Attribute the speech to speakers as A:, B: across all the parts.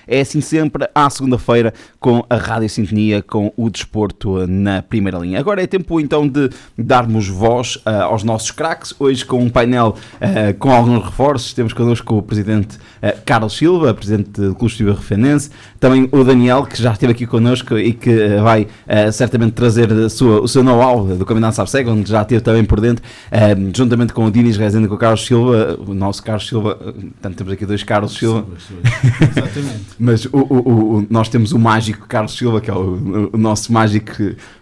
A: É assim sempre, à segunda-feira, com a Rádio Sintonia, com o desporto na primeira linha. Agora é tempo então de darmos voz aos nossos craques, hoje com um painel com alguns reforços. Temos connosco o presidente Carlos Silva, presidente do Clube Desportivo Rifenense, também o Daniel, que já esteve aqui connosco e que vai certamente trazer o seu know-how do Campeonato SABSEG, onde já esteve também por dentro, juntamente com o Dinis Rezende e com o Carlos Silva, o nosso Carlos Silva. Portanto, temos aqui dois Carlos Silva.
B: Exatamente.
A: Mas nós temos o mágico Carlos Silva, que é o nosso mágico,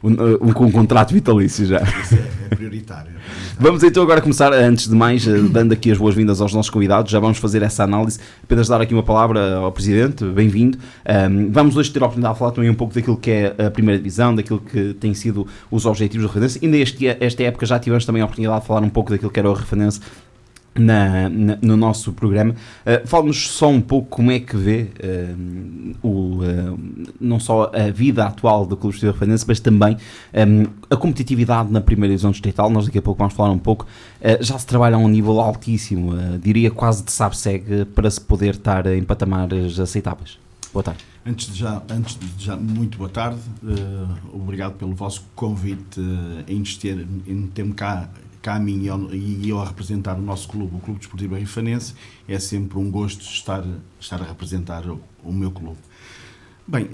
A: com um contrato vitalício já.
B: Isso é prioritário.
A: Vamos então agora começar, antes de mais, dando aqui as boas-vindas aos nossos convidados. Já vamos fazer essa análise, apenas dar aqui uma palavra ao Presidente, bem-vindo. Vamos hoje ter a oportunidade de falar também um pouco daquilo que é a primeira divisão, daquilo que tem sido os objetivos do Rifenense. Ainda esta época já tivemos também a oportunidade de falar um pouco daquilo que era o Rifenense no nosso programa. Fala-nos só um pouco como é que vê não só a vida atual do Clube Desportivo Rifenense, mas também a competitividade na primeira divisão distrital. Nós daqui a pouco vamos falar um pouco. Já se trabalha a um nível altíssimo, diria quase de SABSEG, para se poder estar em patamares aceitáveis. Boa tarde.
B: Antes de já muito boa tarde. Obrigado pelo vosso convite em ter-me cá a mim e eu a representar o nosso clube, o Clube Desportivo Rifenense. É sempre um gosto estar a representar o meu clube. Bem,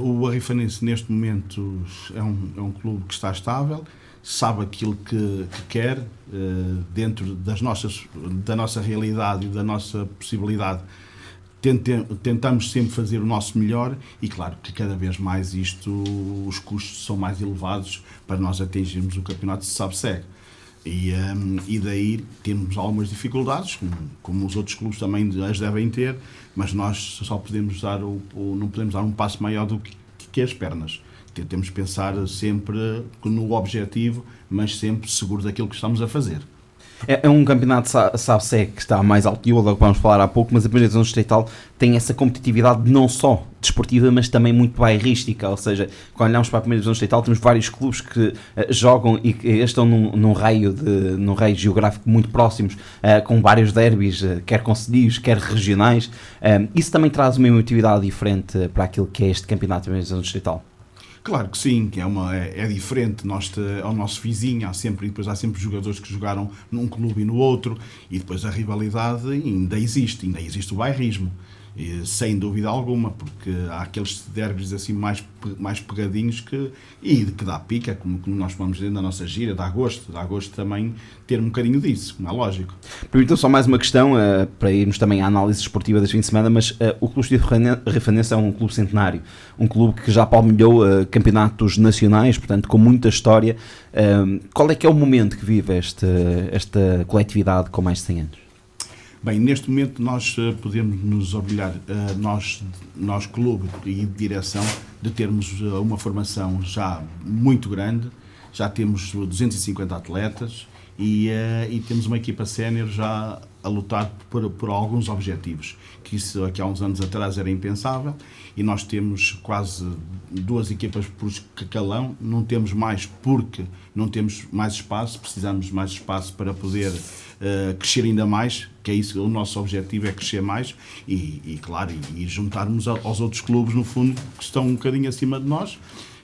B: o Rifenense neste momento é um clube que está estável, sabe aquilo que quer, dentro da nossa realidade e da nossa possibilidade. Tentamos sempre fazer o nosso melhor e claro que cada vez mais os custos são mais elevados para nós atingirmos o campeonato de SABSEG. E daí temos algumas dificuldades, como os outros clubes também as devem ter, mas nós só podemos não podemos dar um passo maior do que as pernas. Temos de pensar sempre no objetivo, mas sempre seguro daquilo que estamos a fazer.
A: É um campeonato SABSEG que está mais alto nível, que vamos falar há pouco, mas a primeira divisão distrital tem essa competitividade não só desportiva, mas também muito bairrística. Ou seja, quando olhamos para a primeira divisão distrital, temos vários clubes que jogam e que estão num raio geográfico muito próximos, com vários derbys, quer concedidos, quer regionais. Isso também traz uma emotividade diferente para aquilo que é este campeonato da primeira divisão distrital.
B: Claro que sim, que é diferente. É o nosso vizinho, há sempre jogadores que jogaram num clube e no outro, e depois a rivalidade ainda existe o bairrismo, sem dúvida alguma, porque há aqueles derbys assim mais pegadinhos que dá pica, como nós vamos dizer na nossa gira, dá gosto também ter um bocadinho disso, como é lógico.
A: Permitam só mais uma questão, para irmos também à análise esportiva deste fim de semana, mas o Clube Desportivo Rifenense é um clube centenário, um clube que já palmilhou campeonatos nacionais, portanto com muita história. Qual é que é o momento que vive esta coletividade com mais de 100 anos?
B: Bem, neste momento nós podemos nos orgulhar, nós clube e direção, de termos uma formação já muito grande. Já temos 250 atletas e temos uma equipa sénior já a lutar por alguns objetivos, que isso aqui há uns anos atrás era impensável, e nós temos quase 2 equipas por escalão. Não temos mais porque não temos mais espaço, precisamos de mais espaço para poder crescer ainda mais, que é isso, o nosso objetivo é crescer mais e claro, e juntarmos aos outros clubes, no fundo, que estão um bocadinho acima de nós.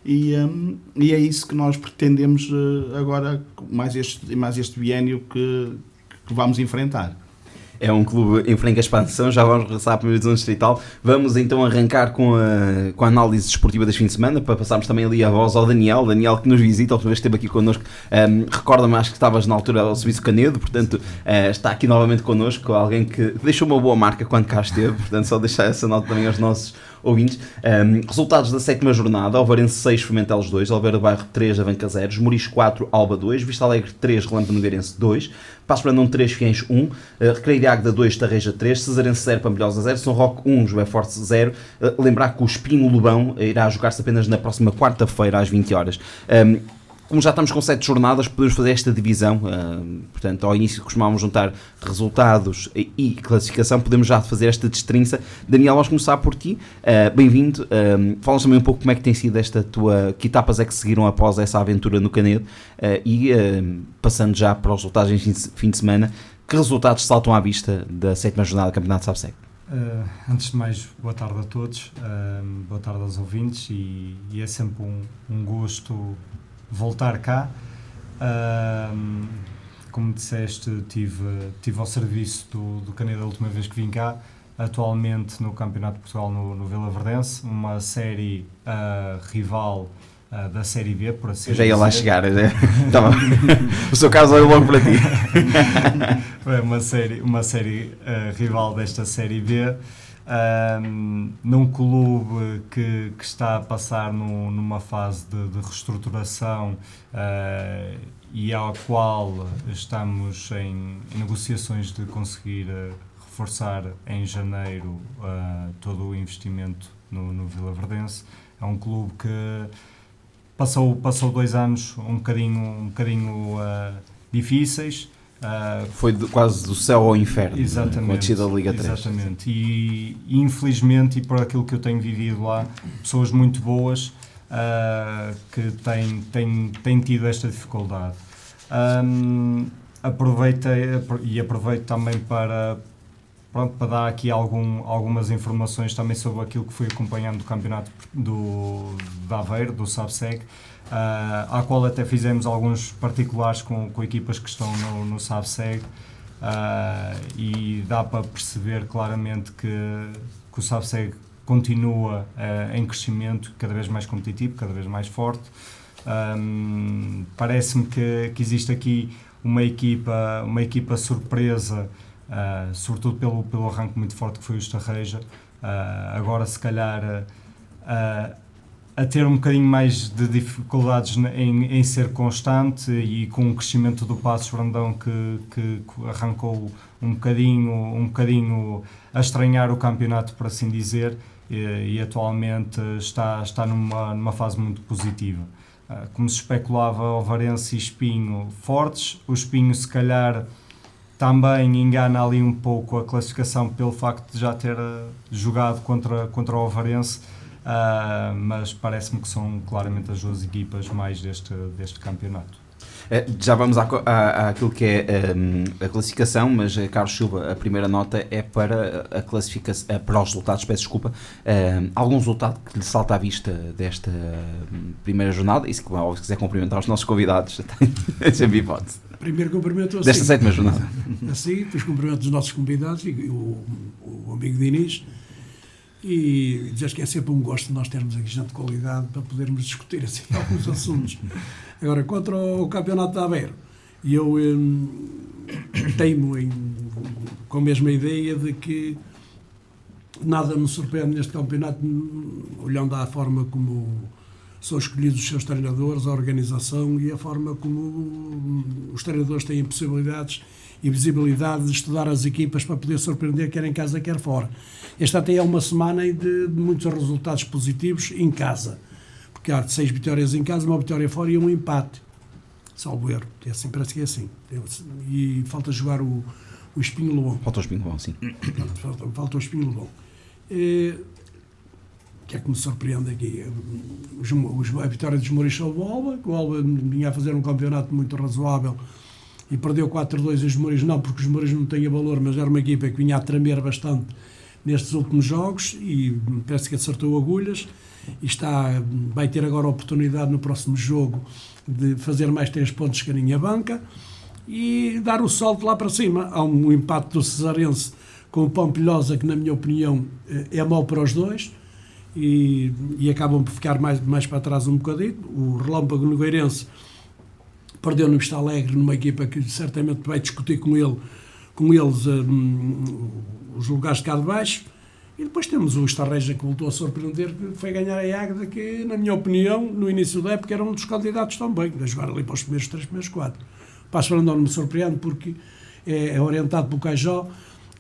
B: E é isso que nós pretendemos agora, mais este biénio que vamos enfrentar.
A: É um clube em franca expansão, já vamos regressar à primeira divisão distrital. Vamos então arrancar com a análise desportiva deste fim de semana, para passarmos também ali a voz ao Daniel que nos visita, a última vez que esteve aqui connosco. Recorda-me, acho que estavas na altura ao Serviço Canedo, portanto está aqui novamente connosco, alguém que deixou uma boa marca quando cá esteve, portanto só deixar essa nota também aos nossos ouvintes. Resultados da 7ª jornada: Alvarense 6, Fomentelos 2, Alveira do Bairro 3, Avanca 0, Moris 4, Alba 2, Vista Alegre 3, Relâmpago Nogueirense 2, Passo Brandão 3, Fiens 1, Recreio de Águeda 2, Tarreja 3, Cesarense 0, Pampilhosa 0, São Roque 1, José Forte 0. Lembrar que o Espinho Lobão irá jogar-se apenas na próxima quarta-feira às 20 horas. Como já estamos com 7 jornadas, podemos fazer esta divisão, portanto, ao início costumávamos juntar resultados e classificação, podemos já fazer esta destrinça. Daniel, vamos começar por ti, bem-vindo, fala-nos também um pouco como é que tem sido que etapas é que seguiram após essa aventura no Canedo, e passando já para os resultados em fim de semana, que resultados saltam à vista da 7ª jornada do Campeonato SABSEG?
C: Antes de mais, boa tarde a todos, boa tarde aos ouvintes e é sempre um gosto voltar cá. Como disseste, tive ao serviço do Caneda a última vez que vim cá, atualmente no Campeonato de Portugal no Vila Verdense, uma série rival da Série B, por assim dizer.
A: Eu já ia lá chegar, então, o seu caso olha logo para ti.
C: É uma série rival desta Série B, num clube que está a passar numa fase de reestruturação e ao qual estamos em negociações de conseguir reforçar em janeiro todo o investimento no Vila Verdense. É um clube que passou 2 anos um bocadinho difíceis.
A: Foi quase do céu ao inferno,
C: exatamente,
A: com a descida da Liga 3.
C: Exatamente, e infelizmente, e por aquilo que eu tenho vivido lá, pessoas muito boas que têm tido esta dificuldade. Aproveito também para dar aqui algumas informações também sobre aquilo que fui acompanhando do campeonato de Aveiro, do SABSEG, à qual até fizemos alguns particulares com equipas que estão no SABSEG, e dá para perceber claramente que o SABSEG continua em crescimento, cada vez mais competitivo, cada vez mais forte. Parece-me que existe aqui uma equipa surpresa, sobretudo pelo arranque muito forte que foi o Estarreja, agora se calhar a ter um bocadinho mais de dificuldades em ser constante, e com o crescimento do Passos Brandão que arrancou um bocadinho a estranhar o campeonato, por assim dizer, e atualmente está numa fase muito positiva. Como se especulava, Ovarense e Espinho fortes, o Espinho se calhar também engana ali um pouco a classificação pelo facto de já ter jogado contra o Ovarense, mas parece-me que são claramente as 2 equipas mais deste campeonato.
A: Já vamos àquilo que é a classificação, mas Carlos Silva, a primeira nota é para a classificação, para os resultados, peço desculpa. Algum resultado que lhe salta à vista desta primeira jornada? E se quiser cumprimentar os nossos convidados, tem sempre hipótese.
D: Primeiro cumprimento assim.
A: Desta 7ª jornada.
D: Assim, depois cumprimento os nossos convidados e o amigo Diniz. E dizer que é sempre um gosto de nós termos aqui gente de qualidade para podermos discutir assim alguns assuntos. Agora, contra o Campeonato de Aveiro, eu teimo com a mesma ideia de que nada me surpreende neste campeonato, olhando à forma como são escolhidos os seus treinadores, a organização e a forma como os treinadores têm possibilidades e visibilidade de estudar as equipas para poder surpreender quer em casa, quer fora. Esta até é uma semana de muitos resultados positivos em casa, porque há 6 vitórias em casa, 1 vitória fora e 1 empate, salvo erro, assim, parece que é assim. E falta jogar o Espinho Lobão.
A: Falta o Espinho Lobão, sim.
D: Falta o Espinho Lobão. Que é que me surpreende aqui? A vitória dos Mouros sobre o Alba, que o Alba vinha a fazer um campeonato muito razoável e perdeu 4-2 os Mouros, não porque os Mouros não têm valor, mas era uma equipa que vinha a tremer bastante nestes últimos jogos e parece que acertou agulhas e vai ter agora a oportunidade no próximo jogo de fazer mais 3 pontos que a banca e dar o salto lá para cima. Há um empate do Cesarense com o Pampilhosa que, na minha opinião, é mau para os dois e acabam por ficar mais para trás um bocadinho. O Relâmpago Nogueirense perdeu no Vista Alegre, numa equipa que certamente vai discutir com eles os lugares de cá de baixo. E depois temos o Estarreja, que voltou a surpreender, que foi ganhar a Águeda, que, na minha opinião, no início da época era um dos candidatos também, a jogar ali para os primeiros 3, primeiros 4. O Passos Brandão não me surpreende porque é orientado pelo Cajó,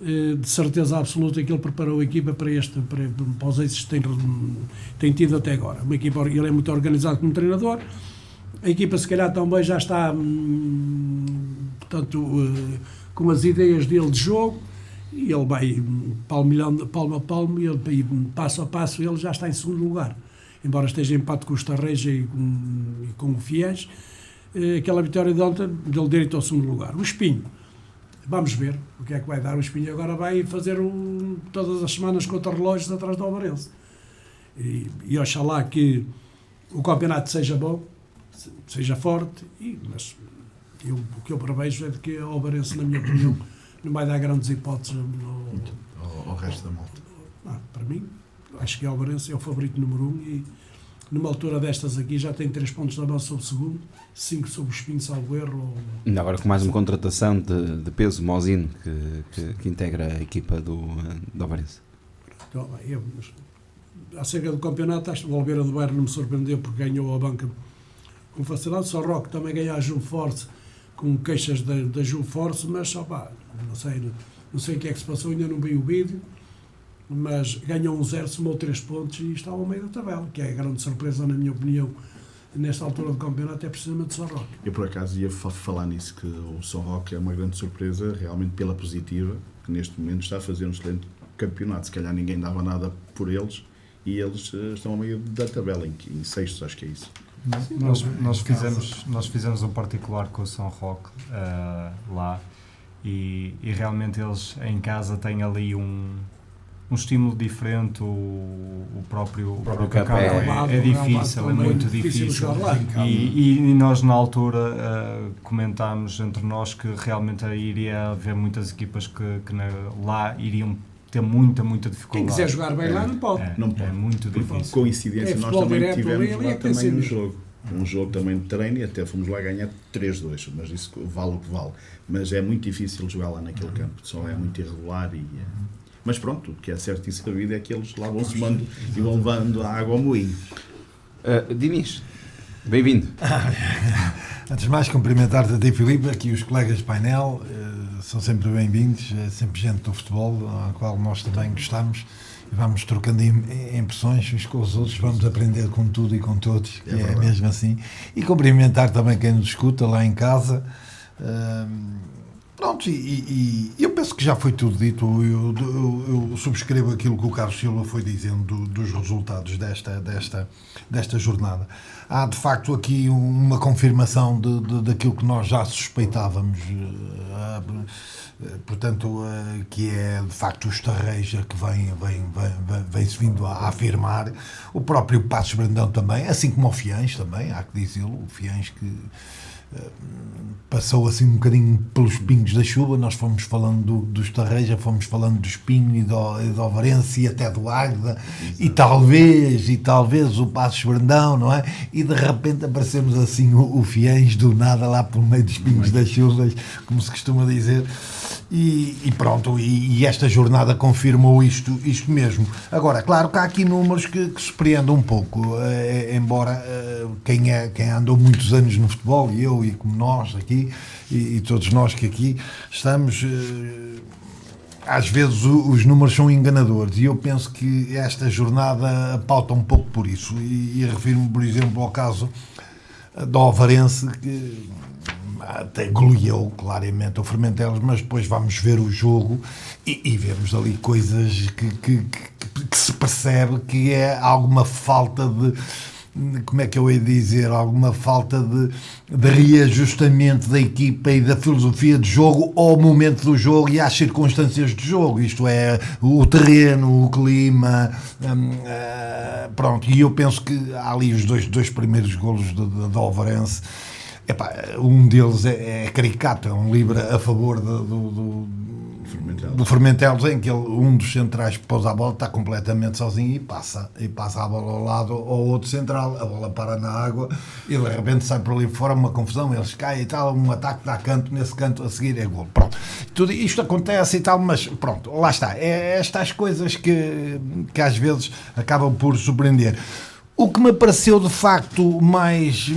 D: de certeza absoluta que ele preparou a equipa para os êxitos que tem tido até agora. Ele é muito organizado como treinador, a equipa se calhar também já está portanto, com as ideias dele de jogo, e ele vai palmo a palmo e passo a passo ele já está em segundo lugar, embora esteja em empate com o Estarreja e com o Fies. Aquela vitória de ontem deu direito ao segundo lugar. O Espinho Vamos ver o que é que vai dar. O Espinho agora vai fazer todas as semanas contra-relógios atrás do Alvarense. E oxalá que o campeonato seja bom, seja forte, mas o que eu prevejo é de que o Alvarense, na minha opinião, não vai dar grandes hipóteses
B: ao resto da malta.
D: Para mim, acho que o Alvarense é o favorito número 1 e numa altura destas aqui já tem 3 pontos de avanço sobre o segundo, 5 sobre o Espinho, salvo erro.
A: Ainda agora com mais uma contratação de peso, Mozino, que integra a equipa do Alvarense.
D: Então, acerca do campeonato, acho que o Oliveira do Bairro não me surpreendeu porque ganhou a banca com facilidade. Só Roque também ganhou a Ju Force com queixas da Ju Force, mas não sei o que é que se passou, ainda não vi o vídeo. Mas ganhou 1-0, somou 3 pontos e está ao meio da tabela, que é a grande surpresa, na minha opinião, nesta altura do campeonato, é precisamente o São Roque.
B: Eu, por acaso, ia falar nisso, que o São Roque é uma grande surpresa, realmente pela positiva, que neste momento está a fazer um excelente campeonato. Se calhar ninguém dava nada por eles e eles estão ao meio da tabela, em sextos, acho que é isso.
C: Sim, nós fizemos um particular com o São Roque lá e realmente eles em casa têm ali um estímulo diferente, o próprio campo é difícil, é muito difícil. E nós na altura comentámos entre nós que realmente iria haver muitas equipas que lá iriam ter muita dificuldade.
D: Quem quiser jogar bem lá não pode.
C: É muito difícil.
B: Coincidência, nós também tivemos lá também um jogo também de treino e até fomos lá ganhar 3-2, mas isso vale o que vale. Mas é muito difícil jogar lá naquele campo, só é muito irregular mas pronto, o que é certo e sabido é que eles lá vão somando e vão levando a água ao moinho.
A: Diniz, bem-vindo.
E: Antes de mais, cumprimentar-te a ti, Filipe, aqui os colegas de painel, são sempre bem-vindos, é sempre gente do futebol, ao qual nós também gostamos, e vamos trocando impressões uns com os outros, vamos aprender com tudo e com todos, que é mesmo assim. E cumprimentar também quem nos escuta lá em casa. Pronto, e eu penso que já foi tudo dito. Eu subscrevo aquilo que o Carlos Silva foi dizendo dos resultados desta jornada. Há de facto aqui uma confirmação daquilo que nós já suspeitávamos, portanto, que é de facto o Estarreja que vem-se vindo a afirmar, o próprio Passos Brandão também, assim como o Fiães também, há que dizê-lo, o Fiães que passou assim um bocadinho pelos pingos da chuva. Nós fomos falando do Estarreja, fomos falando do Espinho e do Alvarense e até do Águeda e talvez o Passos Brandão, não é? E de repente aparecemos assim o Fiães do nada lá pelo meio dos pingos das chuvas, como se costuma dizer, e pronto, e esta jornada confirmou isto mesmo. Agora, claro que há aqui números que surpreendem um pouco, embora quem andou muitos anos no futebol, e eu e como nós aqui, e todos nós que aqui estamos, às vezes os números são enganadores, e eu penso que esta jornada pauta um pouco por isso, e refiro-me, por exemplo, ao caso do Alvarense, que até goleou claramente o Fermentelos, mas depois vamos ver o jogo e vemos ali coisas que se percebe que é alguma falta de, como é que eu ia dizer, alguma falta de reajustamento da equipa e da filosofia de jogo ao momento do jogo e às circunstâncias de jogo, isto é, o terreno, o clima, pronto, e eu penso que há ali os dois primeiros golos do Alvarense. Um deles é caricato, é um livre a favor do Fermentelos, em que um dos centrais pousa a bola, está completamente sozinho e passa a bola ao lado ao outro central, a bola para na água e de repente sai por ali fora, uma confusão, eles caem e tal, um ataque dá canto, nesse canto a seguir é golo. Pronto, tudo isto acontece e tal, mas pronto, lá está, é estas coisas que às vezes acabam por surpreender. O que me pareceu de facto mais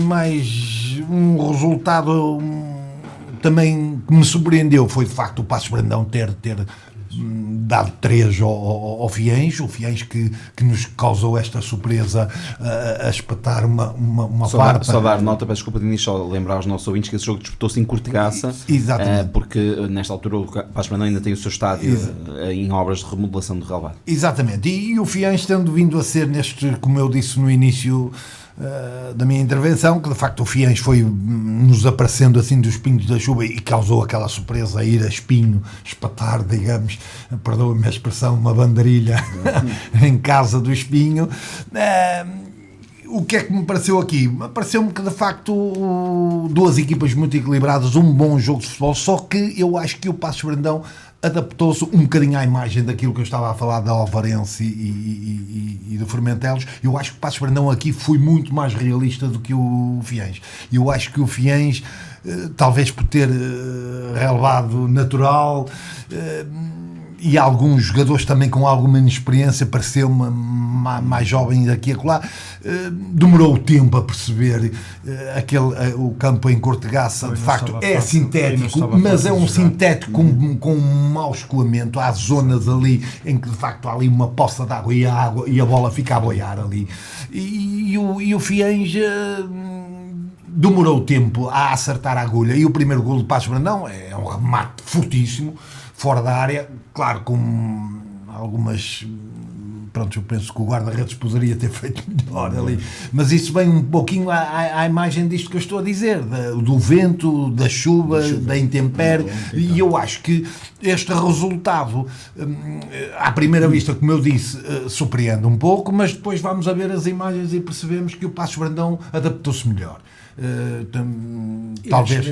E: um resultado também que me surpreendeu foi de facto o Passos Brandão ter dado 3 ao Fiães, o Fiães que nos causou esta surpresa a espetar uma farpa.
A: Só dar nota, peço desculpa, Diniz, só lembrar aos nossos ouvintes que esse jogo disputou-se em Cortegaça, porque nesta altura o Passos Brandão ainda tem o seu estádio em obras de remodelação do relvado.
E: Exatamente, e o Fiães tendo vindo a ser como eu disse no início, da minha intervenção, que de facto o Fiens foi-nos aparecendo assim dos pingos da chuva e causou aquela surpresa a ir a espinho, espatar, digamos, perdoa-me a expressão, uma banderilha em casa do Espinho. O que é que me pareceu aqui? Pareceu-me que de facto duas equipas muito equilibradas, um bom jogo de futebol, só que eu acho que o Passos Brandão adaptou-se um bocadinho à imagem daquilo que eu estava a falar da Alvarense e do Formentelos. Eu acho que o Passos Brandão aqui foi muito mais realista do que o Fiens. Eu acho que o Fiens, talvez por ter relevado natural, e alguns jogadores também com alguma inexperiência, pareceu-me mais jovem daqui a acolá, demorou tempo a perceber o campo em Cortegaça, de facto é sintético, mas é um sintético com um mau escoamento. Há zonas ali em que de facto há ali uma poça de água e a bola fica a boiar ali, e o Fiens demorou tempo a acertar a agulha, e o primeiro golo de Passos Brandão é um remate fortíssimo, fora da área, claro, com algumas... Pronto, eu penso que o guarda-redes poderia ter feito melhor ali, mas isso vem um pouquinho à imagem disto que eu estou a dizer, do vento, da chuva, da intempérie, e eu acho que este resultado, à primeira vista, como eu disse, surpreende um pouco, mas depois vamos a ver as imagens e percebemos que o Passos Brandão adaptou-se melhor. Talvez,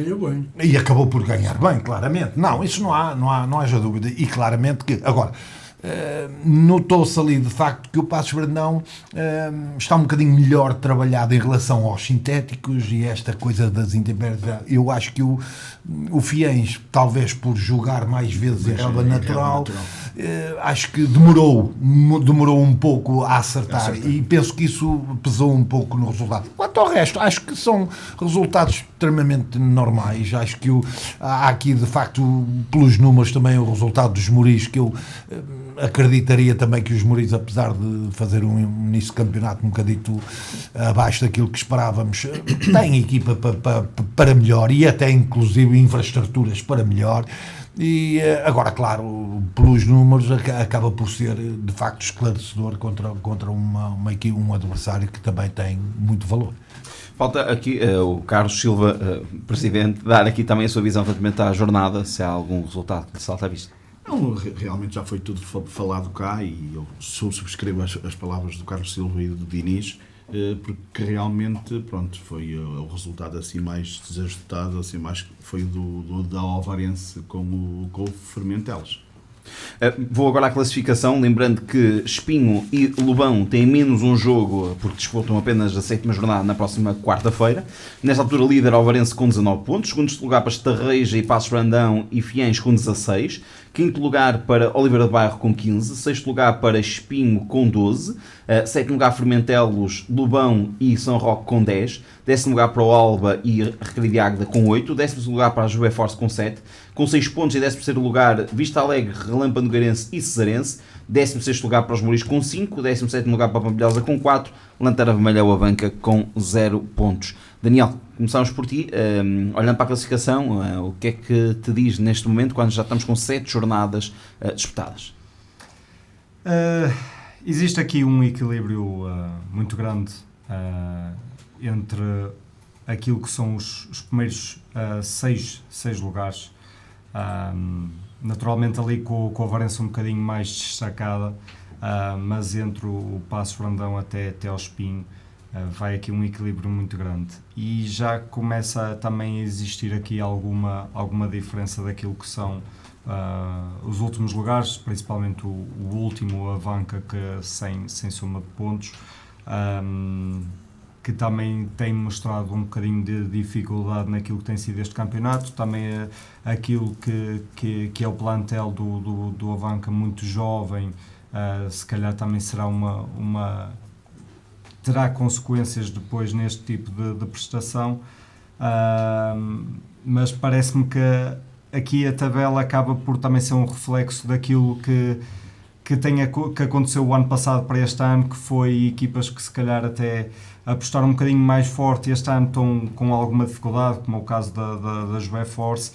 E: e acabou por ganhar bem, claramente. Não, isso não haja dúvida, e claramente que agora notou-se ali de facto que o Passos Brandão está um bocadinho melhor trabalhado em relação aos sintéticos e esta coisa das intempéries. Eu acho que o Fiens, talvez por jogar mais vezes em relva natural, acho que demorou um pouco a acertar, e penso que isso pesou um pouco no resultado. Quanto ao resto, acho que são resultados extremamente normais. Acho que há aqui de facto, pelos números, também o resultado dos Moris, que eu acreditaria também que os Moris, apesar de fazer um início de campeonato um bocadito abaixo daquilo que esperávamos, têm equipa para melhor, e até inclusive infraestruturas para melhor. E agora, claro, pelos números acaba por ser de facto esclarecedor contra um adversário que também tem muito valor.
A: Falta aqui o Carlos Silva, Presidente, dar aqui também a sua visão relativamente à jornada, se há algum resultado que lhe salta à vista.
B: Não, realmente já foi tudo falado cá, e eu subscrevo as palavras do Carlos Silva e do Diniz, porque realmente, pronto, foi o resultado assim mais desajustado, assim mais foi da Alvarense com o Formentelos.
A: Vou agora à classificação, lembrando que Espinho e Lobão têm menos um jogo porque disputam apenas a 7ª jornada na próxima quarta-feira. Nesta altura, líder Alvarense com 19 pontos, segundo lugar para Estarreja e Passos Brandão e Fiens com 16, quinto lugar para Oliveira de Bairro com 15, sexto lugar para Espinho com 12, sétimo lugar Formentelos, Lobão e São Roque com 10, décimo lugar para o Alba e Recreio de Águeda com 8, décimo lugar para a Juve Force com 7, com 6 pontos, e 13º lugar Vista Alegre, Relâmpago Nogueirense e Cesarense, 16º lugar para os Moris com 5, 17º lugar para a Pampilhosa com 4, Lanterna Vermelha ou Avanca com 0 pontos. Daniel, começamos por ti, olhando para a classificação, o que é que te diz neste momento, quando já estamos com 7 jornadas disputadas?
C: Existe aqui um equilíbrio muito grande entre aquilo que são os primeiros 6 lugares, naturalmente ali com a Alvarense um bocadinho mais destacada, mas entre o Passos Brandão até ao Espinho vai aqui um equilíbrio muito grande, e já começa também a existir aqui alguma diferença daquilo que são os últimos lugares, principalmente o último, a Avanca, que sem soma de pontos, que também tem mostrado um bocadinho de dificuldade naquilo que tem sido este campeonato. Também aquilo que é o plantel do Avanca, muito jovem, se calhar também será terá consequências depois neste tipo de prestação, mas parece-me que aqui a tabela acaba por também ser um reflexo daquilo que aconteceu o ano passado para este ano, que foi equipas que se calhar até apostaram um bocadinho mais forte e este ano estão com alguma dificuldade, como é o caso da Juve Force,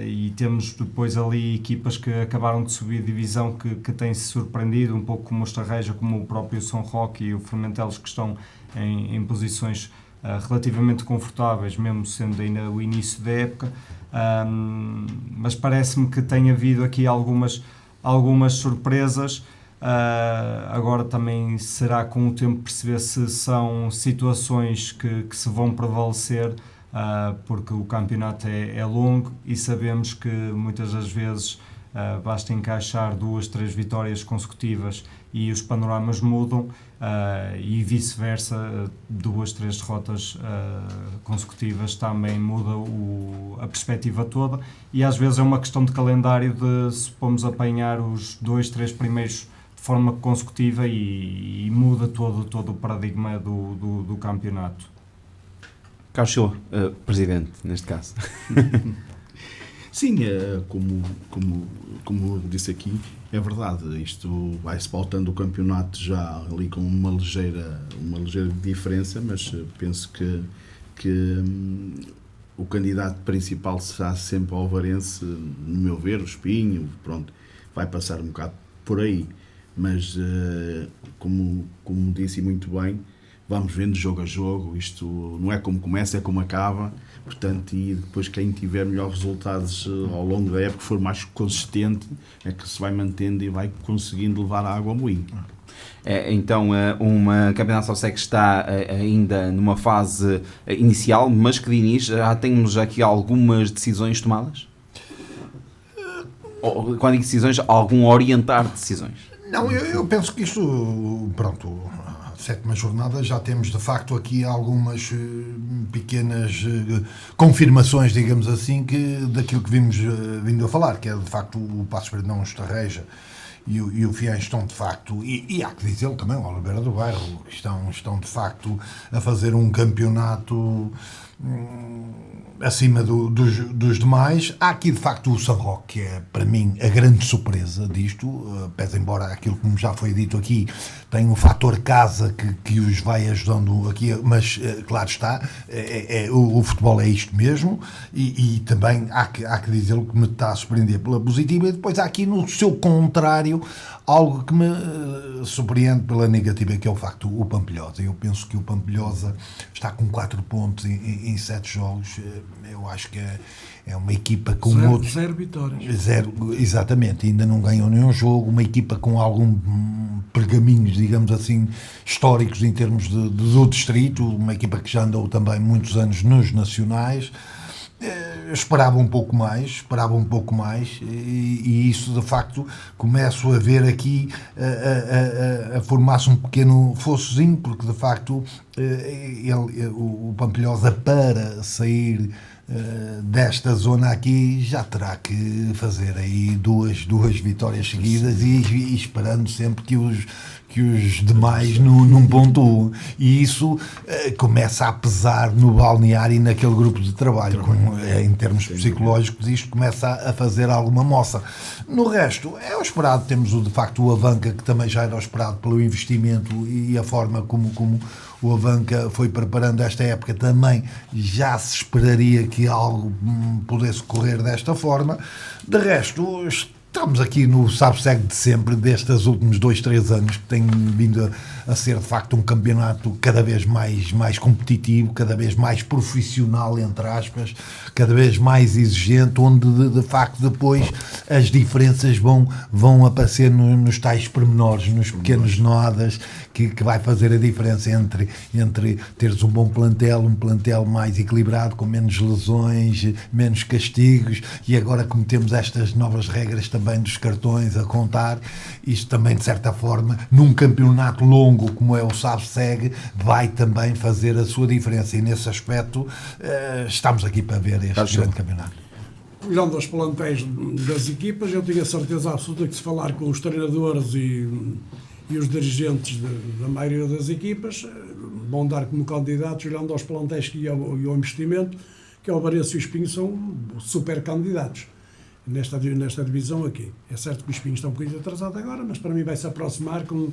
C: e temos depois ali equipas que acabaram de subir divisão que têm-se surpreendido, um pouco como o Estarreja, como o próprio São Roque e o Formentelos, que estão em posições relativamente confortáveis, mesmo sendo ainda o início da época, mas parece-me que tem havido aqui algumas surpresas. Agora também será com o tempo perceber se são situações que se vão prevalecer, porque o campeonato é longo e sabemos que muitas das vezes basta encaixar 2, 3 vitórias consecutivas e os panoramas mudam, e vice-versa, 2, 3 derrotas consecutivas também muda a perspectiva toda, e às vezes é uma questão de calendário, de se pomos a apanhar os 2, 3 primeiros de forma consecutiva e muda todo o paradigma do campeonato.
A: Carlos Silva, presidente, neste caso.
B: Sim, como eu disse aqui, é verdade, isto vai-se pautando o campeonato já ali com uma ligeira diferença, mas penso que o candidato principal será sempre o Alvarense, no meu ver, o Espinho, pronto, vai passar um bocado por aí, mas como disse muito bem, vamos vendo jogo a jogo, isto não é como começa, é como acaba, portanto, e depois quem tiver melhores resultados ao longo da época, for mais consistente, é que se vai mantendo e vai conseguindo levar a água ao moinho.
A: Então, uma campeonato SOSEG que está ainda numa fase inicial, mas que, Diniz, já temos aqui algumas decisões tomadas? Quando digo decisões, algum orientar de decisões?
E: Não, eu penso que isto, pronto, a 7ª jornada já temos de facto aqui algumas pequenas confirmações, digamos assim, daquilo que vimos vindo a falar, que é de facto o Passos Ferreira, o Estarreja e o Fiães estão de facto, e há que dizer também, o Oliveira do Bairro, que estão de facto a fazer um campeonato acima dos demais. Há aqui de facto o São Roque, que é para mim a grande surpresa disto, pese embora aquilo que já foi dito aqui tem um fator casa que os vai ajudando aqui, mas claro está, o futebol é isto mesmo, e também há que dizê-lo que me está a surpreender pela positiva, e depois há aqui no seu contrário algo que me surpreende pela negativa, que é o facto o Pampilhosa. Eu penso que o Pampilhosa está com 4 pontos em 7 jogos. Eu acho que é uma equipa com
D: zero vitórias.
E: Exatamente, ainda não ganhou nenhum jogo, uma equipa com algum pergaminhos, digamos assim, históricos em termos do distrito, uma equipa que já andou também muitos anos nos nacionais. Esperava um pouco mais, e isso de facto começo a ver aqui a formar-se um pequeno fossozinho, porque de facto o Pampilhosa, para sair desta zona aqui, já terá que fazer aí duas vitórias seguidas, e esperando sempre que os demais não pontuam, e isso começa a pesar no balneário e naquele grupo de trabalho. Em termos psicológicos, isto começa a fazer alguma moça. No resto, é o esperado. Temos de facto o Avanca, que também já era o esperado pelo investimento e a forma como o Avanca foi preparando esta época, também já se esperaria que algo pudesse correr desta forma. De resto, estamos aqui no SABSEG de sempre, destes últimos 2, 3 anos, que tem vindo a ser de facto um campeonato cada vez mais competitivo, cada vez mais profissional, entre aspas, cada vez mais exigente, onde de facto depois as diferenças vão aparecer nos tais pormenores, nos pequenos nodas, que vai fazer a diferença entre teres um bom plantel, um plantel mais equilibrado, com menos lesões, menos castigos, e agora como temos estas novas regras também dos cartões a contar, isto também de certa forma, num campeonato longo como é o SABSEG, vai também fazer a sua diferença, e nesse aspecto estamos aqui para ver este grande campeonato.
D: Olhando aos plantéis das equipas, eu tenho a certeza absoluta que, se falar com os treinadores e os dirigentes da maioria das equipas, vão dar como candidatos, olhando aos plantéis e ao investimento, que o Alvarense e o Espinho são super candidatos nesta divisão aqui. É certo que o Espinho está um bocadinho atrasado agora, mas para mim vai se aproximar com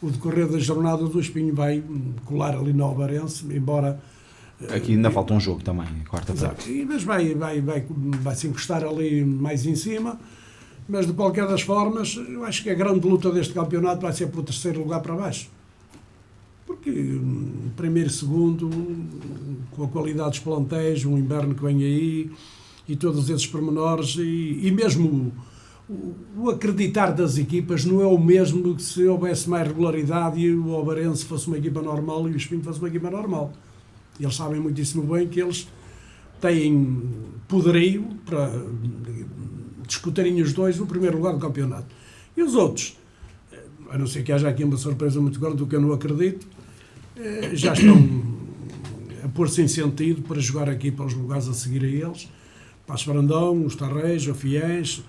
D: o decorrer da jornada. Do Espinho vai colar ali no Alvarense, embora
A: Aqui ainda falta um jogo também, quarta-feira.
D: Exato. Mas vai se encostar ali mais em cima. Mas de qualquer das formas, eu acho que a grande luta deste campeonato vai ser pelo terceiro lugar para baixo. Porque primeiro e segundo, com a qualidade dos plantéis, um inverno que vem aí, e todos esses pormenores, e mesmo o acreditar das equipas não é o mesmo que se houvesse mais regularidade e o Obarense fosse uma equipa normal e o Espinho fosse uma equipa normal. E eles sabem muitíssimo bem que eles têm poderio para discutirem os dois no primeiro lugar do campeonato. E os outros, a não ser que haja aqui uma surpresa muito grande, do que eu não acredito, já estão a pôr-se em sentido para jogar aqui para os lugares a seguir a eles. Passo Brandão, os Tarreis, o Fiéis,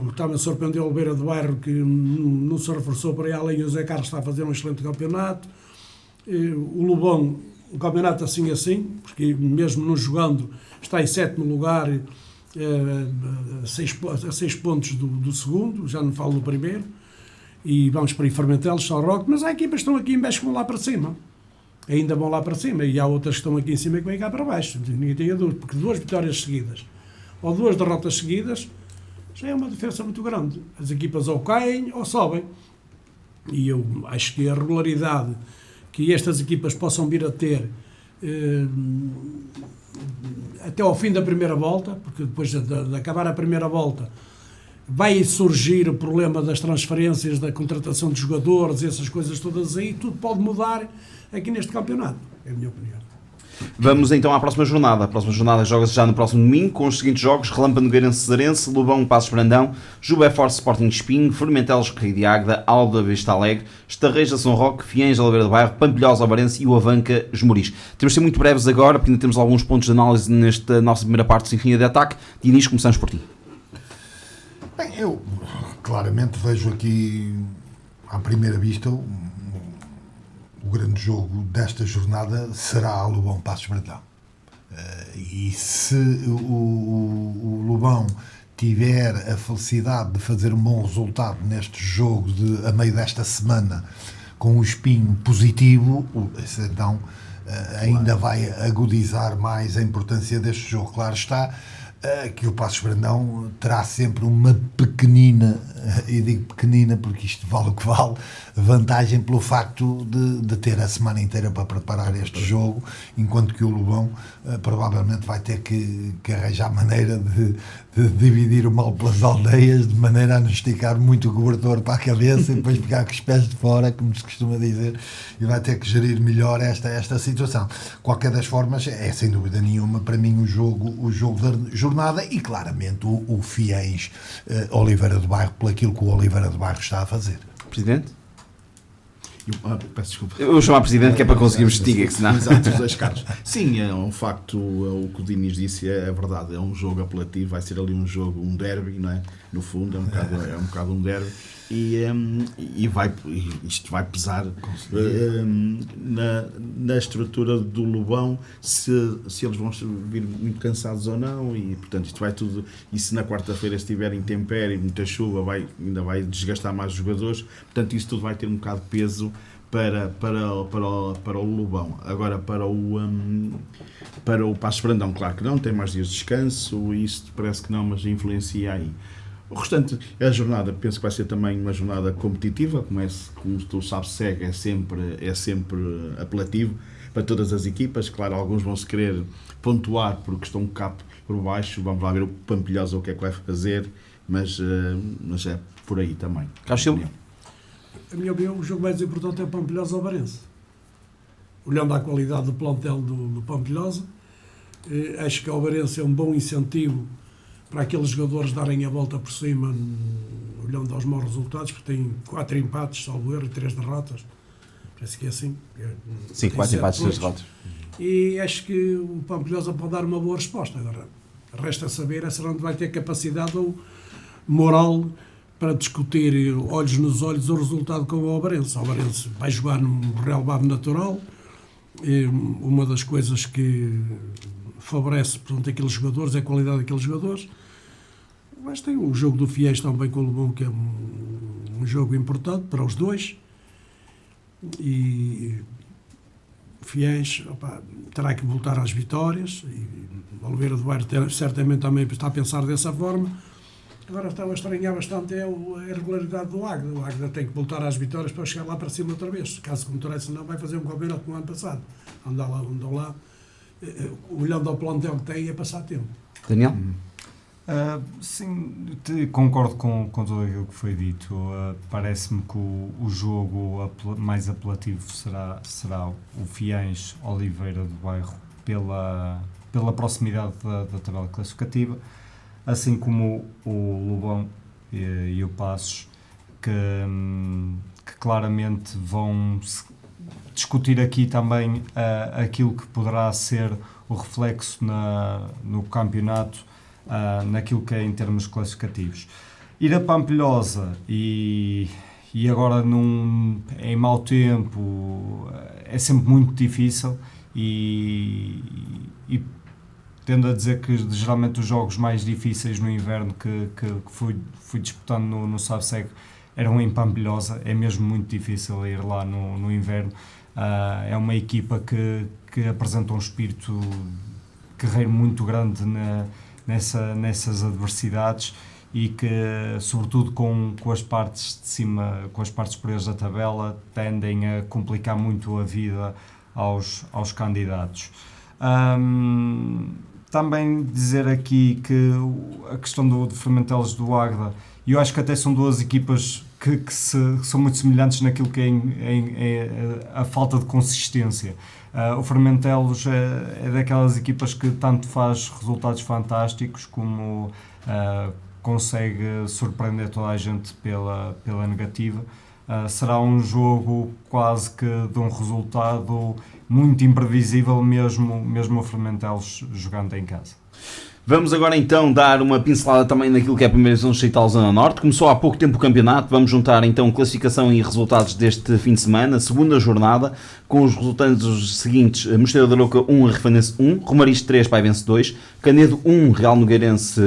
D: está-me a surpreender o Oliveira do Bairro, que não se reforçou para aí além, e o Zé Carlos está a fazer um excelente campeonato. O Lobão, um campeonato assim, porque mesmo não jogando, está em 7º lugar, a 6 pontos do segundo, já não falo do primeiro, e vamos para aí Fermentelos, São Roque, mas há equipas que estão aqui em baixo que vão lá para cima, ainda vão lá para cima, e há outras que estão aqui em cima que vêm cá para baixo, ninguém tem a dúvida, porque 2 vitórias seguidas ou 2 derrotas seguidas já é uma diferença muito grande. As equipas ou caem ou sobem, e eu acho que a regularidade que estas equipas possam vir a ter até ao fim da primeira volta, porque depois de acabar a primeira volta vai surgir o problema das transferências, da contratação de jogadores, essas coisas todas aí, tudo pode mudar aqui neste campeonato, é a minha opinião.
A: Vamos então à próxima jornada. A próxima jornada joga-se já no próximo domingo, com os seguintes jogos: Relâmpago Nogueirense Cesarense, Lobão Passos Brandão, Juba Force Sporting de Espinho, Fermentelos Rio de Águeda, Alda Vista Alegre, Estarreja São Roque, Fiéis Oliveira do Bairro, Pampilhosa Obarense e o Avanca Esmoriz. Temos de ser muito breves agora, porque ainda temos alguns pontos de análise nesta nossa primeira parte de linha de ataque. Diniz, começamos por ti.
E: Bem, eu claramente vejo aqui, à primeira vista, o grande jogo desta jornada será o Lobão Passos Brandão. E se o Lobão tiver a felicidade de fazer um bom resultado neste jogo a meio desta semana, com o Espinho positivo, então ainda vai agudizar mais a importância deste jogo. Claro está que o Passos Brandão terá sempre uma pequenina, e digo pequenina porque isto vale o que vale, vantagem pelo facto de ter a semana inteira para preparar este jogo, enquanto que o Lobão provavelmente vai ter que arranjar maneira de dividir o mal pelas aldeias, de maneira a não esticar muito o cobertor para a cabeça e depois ficar com os pés de fora, como se costuma dizer, e vai ter que gerir melhor esta situação. Qualquer das formas, é sem dúvida nenhuma para mim o jogo da jornada, e claramente o Fiéis Oliveira do Bairro, por aquilo que o Oliveira do Bairro está a fazer.
A: Presidente?
B: Peço desculpa.
A: Eu vou chamar Presidente, que é para conseguirmos distinguir, senão...
B: Exato, os dois cargos. Sim, é um facto, o que o Diniz disse é verdade, é um jogo apelativo, vai ser ali um jogo, um derby, não é? No fundo, é um bocado um derby, e isto vai pesar na estrutura do Lobão, se eles vão vir muito cansados ou não, e portanto isto vai tudo, e se na quarta-feira estiver intempérie e muita chuva, ainda vai desgastar mais os jogadores, portanto isso tudo vai ter um bocado de peso para o Lobão. Agora para o Passos Brandão, claro que não, tem mais dias de descanso, isto parece que não, mas influencia aí. O restante, a jornada, penso que vai ser também uma jornada competitiva, como tu sabes, segue, é sempre apelativo para todas as equipas. Claro, alguns vão se querer pontuar porque estão cá por baixo, vamos lá ver o Pampilhosa o que é que vai fazer, mas é por aí também.
A: Carlos Silva?
D: A minha opinião, o jogo mais importante é o Pampilhosa Obarense. Olhando à qualidade do plantel do Pampilhosa, acho que o Obarense é um bom incentivo para aqueles jogadores darem a volta por cima, olhando aos maus resultados, porque tem 4 empates, salvo erro, e 3 derrotas. Parece que é assim.
A: Sim, 4 empates e 3 derrotas.
D: E acho que o Pampilhosa pode dar uma boa resposta. Agora, resta saber se não vai ter capacidade ou moral para discutir olhos nos olhos o resultado com o Obarense. O Obarense vai jogar no relevado natural. Uma das coisas que favorece, portanto, aqueles jogadores é a qualidade daqueles jogadores. Mas tem o jogo do Fiéis também com o Lobão, que é um jogo importante para os dois. E Fiéis, terá que voltar às vitórias, e Oliveira do Bairro certamente também está a pensar dessa forma. Agora estava a estranhar bastante a irregularidade do Águeda. O Águeda tem que voltar às vitórias para chegar lá para cima outra vez. Caso contrário, senão vai fazer um campeonato como o ano passado. Andar lá, olhando ao plantel que tem, é passar tempo.
A: Daniel?
C: Sim, concordo com tudo aquilo que foi dito. Parece-me que o jogo mais apelativo será o Fiéis Oliveira do Bairro pela proximidade da tabela classificativa, assim como o Lobão e o Passos, que claramente vão discutir aqui também aquilo que poderá ser o reflexo no campeonato, naquilo que é em termos classificativos. Ir a Pampilhosa e agora em mau tempo é sempre muito difícil, e tendo a dizer que geralmente os jogos mais difíceis no inverno que fui disputando no Savseg eram em Pampilhosa. É mesmo muito difícil ir lá no inverno. É uma equipa que apresenta um espírito guerreiro muito grande nessas adversidades, e que, sobretudo com as partes de cima, com as partes superiores da tabela, tendem a complicar muito a vida aos candidatos. Também dizer aqui que a questão do Fermentelos do Águeda, e eu acho que até são duas equipas que são muito semelhantes naquilo que é a falta de consistência. O Fermentelos é daquelas equipas que tanto faz resultados fantásticos, como consegue surpreender toda a gente pela negativa. Será um jogo quase que de um resultado muito imprevisível, mesmo o Fermentelos jogando em casa.
A: Vamos agora então dar uma pincelada também naquilo que é a primeira divisão distrital Zona Norte. Começou há pouco tempo o campeonato, vamos juntar então classificação e resultados deste fim de semana, segunda jornada, com os resultantes os seguintes: Mosteiro da Arouca 1, Arrifanense 1, Romariz 3, Paivense 2, Canedo 1, Real Nogueirense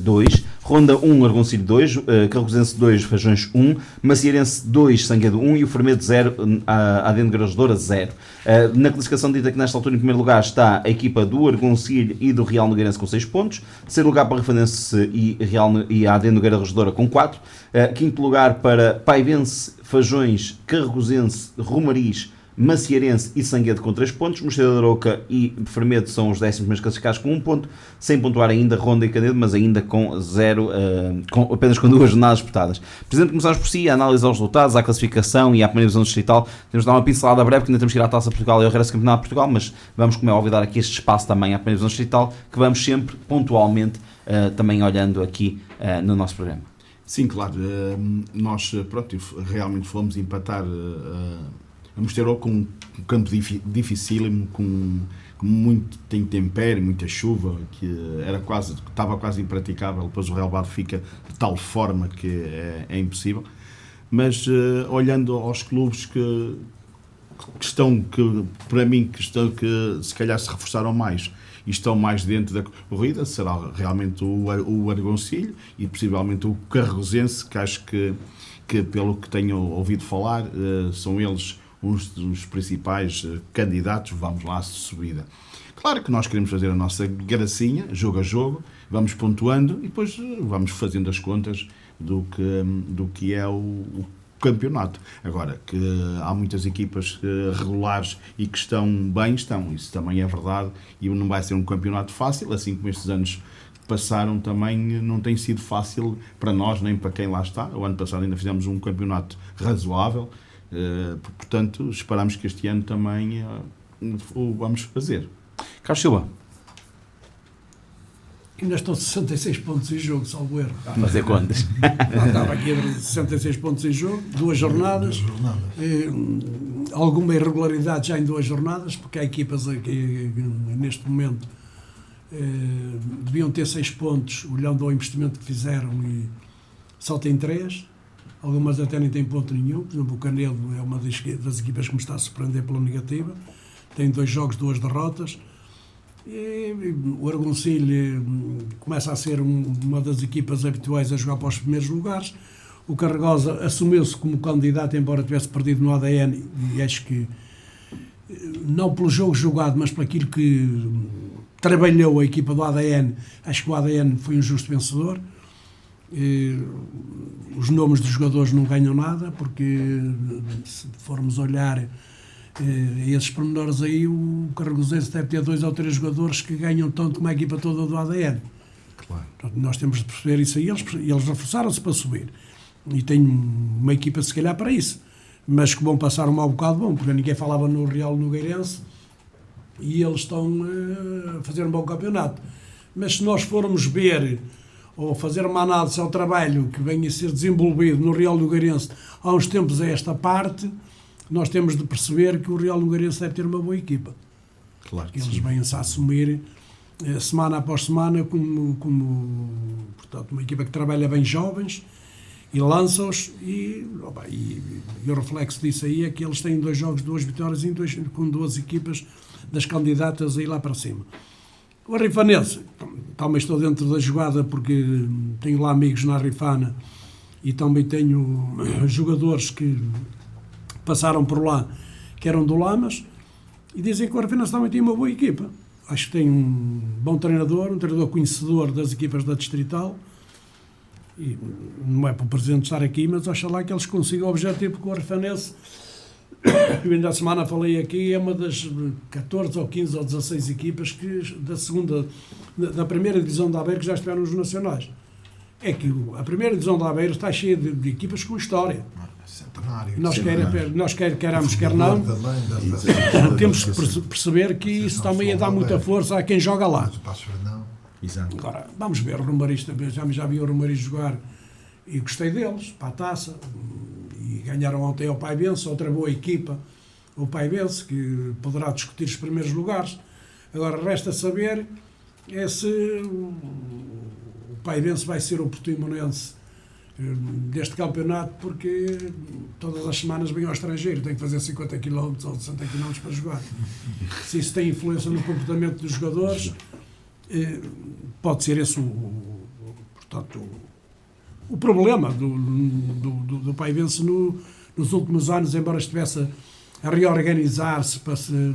A: 2, Ronda 1, Argoncilho 2, Carrozense 2, Feijões 1, Macierense 2, Sanguedo 1 e o Fermedo 0, Adendo Garajadora 0. Na classificação dita que nesta altura em primeiro lugar está a equipa do Argoncilho e do Real Nogueirense com 6 pontos, terceiro lugar para Arrifanense e a Adendo Garajadora com 4, quinto lugar para Paivense, Feijões, Carrozense, Romariz, Macierense e Sanguedo com 3 pontos, Mosteiro da Arouca e Fermedo são os 10º mais classificados com 1 ponto, sem pontuar ainda Ronda e Canedo, mas ainda com 0, apenas com 2 jornadas disputadas. Presidente, começamos por si, a análise aos resultados, à classificação e à primeira divisão distrital. Temos de dar uma pincelada breve, porque ainda temos que ir à Taça Portugal e ao regresso do Campeonato de Portugal, mas vamos, como é óbvio, dar aqui este espaço também à primeira divisão distrital, que vamos sempre pontualmente também olhando aqui no nosso programa.
B: Sim, claro, nós realmente fomos empatar a Mosteiro com um campo dificílimo, com muito intempérie, muita chuva, que estava quase impraticável. Depois o relvado fica de tal forma que é impossível. Mas olhando aos clubes que para mim que se calhar se reforçaram mais e estão mais dentro da corrida, será realmente o Argoncilho e possivelmente o Carrozense, que acho que pelo que tenho ouvido falar, são eles uns dos principais candidatos, vamos lá, subida. Claro que nós queremos fazer a nossa gracinha, jogo a jogo, vamos pontuando e depois vamos fazendo as contas do que é o campeonato. Agora, que há muitas equipas regulares e que estão bem, isso também é verdade, e não vai ser um campeonato fácil, assim como estes anos passaram também não tem sido fácil para nós, nem para quem lá está. O ano passado ainda fizemos um campeonato razoável, portanto, esperamos que este ano também o vamos fazer.
A: Carlos Silva.
D: Ainda estão 66 pontos em jogo, salvo erro.
A: Fazer contas.
D: Estava aqui a 66 pontos em jogo, 2 jornadas. Alguma irregularidade já em 2 jornadas, porque há equipas que neste momento deviam ter 6 pontos, olhando ao investimento que fizeram, e só têm 3. Algumas até nem têm ponto nenhum. Por exemplo, o Canedo é uma das equipas que me está a surpreender pela negativa. Tem 2 jogos, 2 derrotas. E o Argoncilho começa a ser uma das equipas habituais a jogar para os primeiros lugares. O Carregosa assumiu-se como candidato, embora tivesse perdido no ADN, e acho que não pelo jogo jogado, mas por aquilo que trabalhou a equipa do ADN, acho que o ADN foi um justo vencedor. Os nomes dos jogadores não ganham nada, porque se formos olhar esses pormenores aí, o Carregosense deve ter 2 ou 3 jogadores que ganham tanto como a equipa toda do ADN.
B: Claro.
D: Portanto, nós temos de perceber isso aí. Eles reforçaram-se para subir e tem uma equipa se calhar para isso, mas que vão passar um mau bocado bom, porque ninguém falava no Real Nogueirense e eles estão a fazer um bom campeonato. Mas se nós formos ver ou fazer uma análise ao trabalho que vem a ser desenvolvido no Real Nogueirense há uns tempos a esta parte, nós temos de perceber que o Real Nogueirense deve ter uma boa equipa.
B: Claro que
D: Eles
B: sim.
D: vêm-se a assumir semana após semana como portanto, uma equipa que trabalha bem jovens e lança-os e o reflexo disso aí é que eles têm 2 jogos, 2 vitórias com 2 equipas das candidatas a ir lá para cima. O Arrifanense, também estou dentro da jogada porque tenho lá amigos na Arrifana e também tenho jogadores que passaram por lá, que eram do Lamas, e dizem que o Arrifanense também tem uma boa equipa. Acho que tem um bom treinador, um treinador conhecedor das equipas da Distrital, e não é para o Presidente estar aqui, mas acho lá que eles consigam o objetivo, porque o Arrifanense, eu ainda a semana falei aqui, é uma das 14 ou 15 ou 16 equipas que da primeira divisão da Aveiro que já estiveram nos nacionais. É que a primeira divisão da Aveiro está cheia de equipas com história.
E: Centenário.
D: Nós queramos, quer não, temos que perceber que isso também dá muita força a quem joga lá.
B: Exato.
D: Agora, vamos ver o Romarista, já vi o Romarista jogar e gostei deles, para a taça, e ganharam ontem ao Paivense, outra boa equipa, o Paivense, que poderá discutir os primeiros lugares. Agora, resta saber se o Paivense vai ser o Portimonense deste campeonato, porque todas as semanas vem ao estrangeiro, tem que fazer 50 km ou 60 km para jogar. Se isso tem influência no comportamento dos jogadores, pode ser esse portanto, o problema do Paivense nos últimos anos, embora estivesse a reorganizar-se para se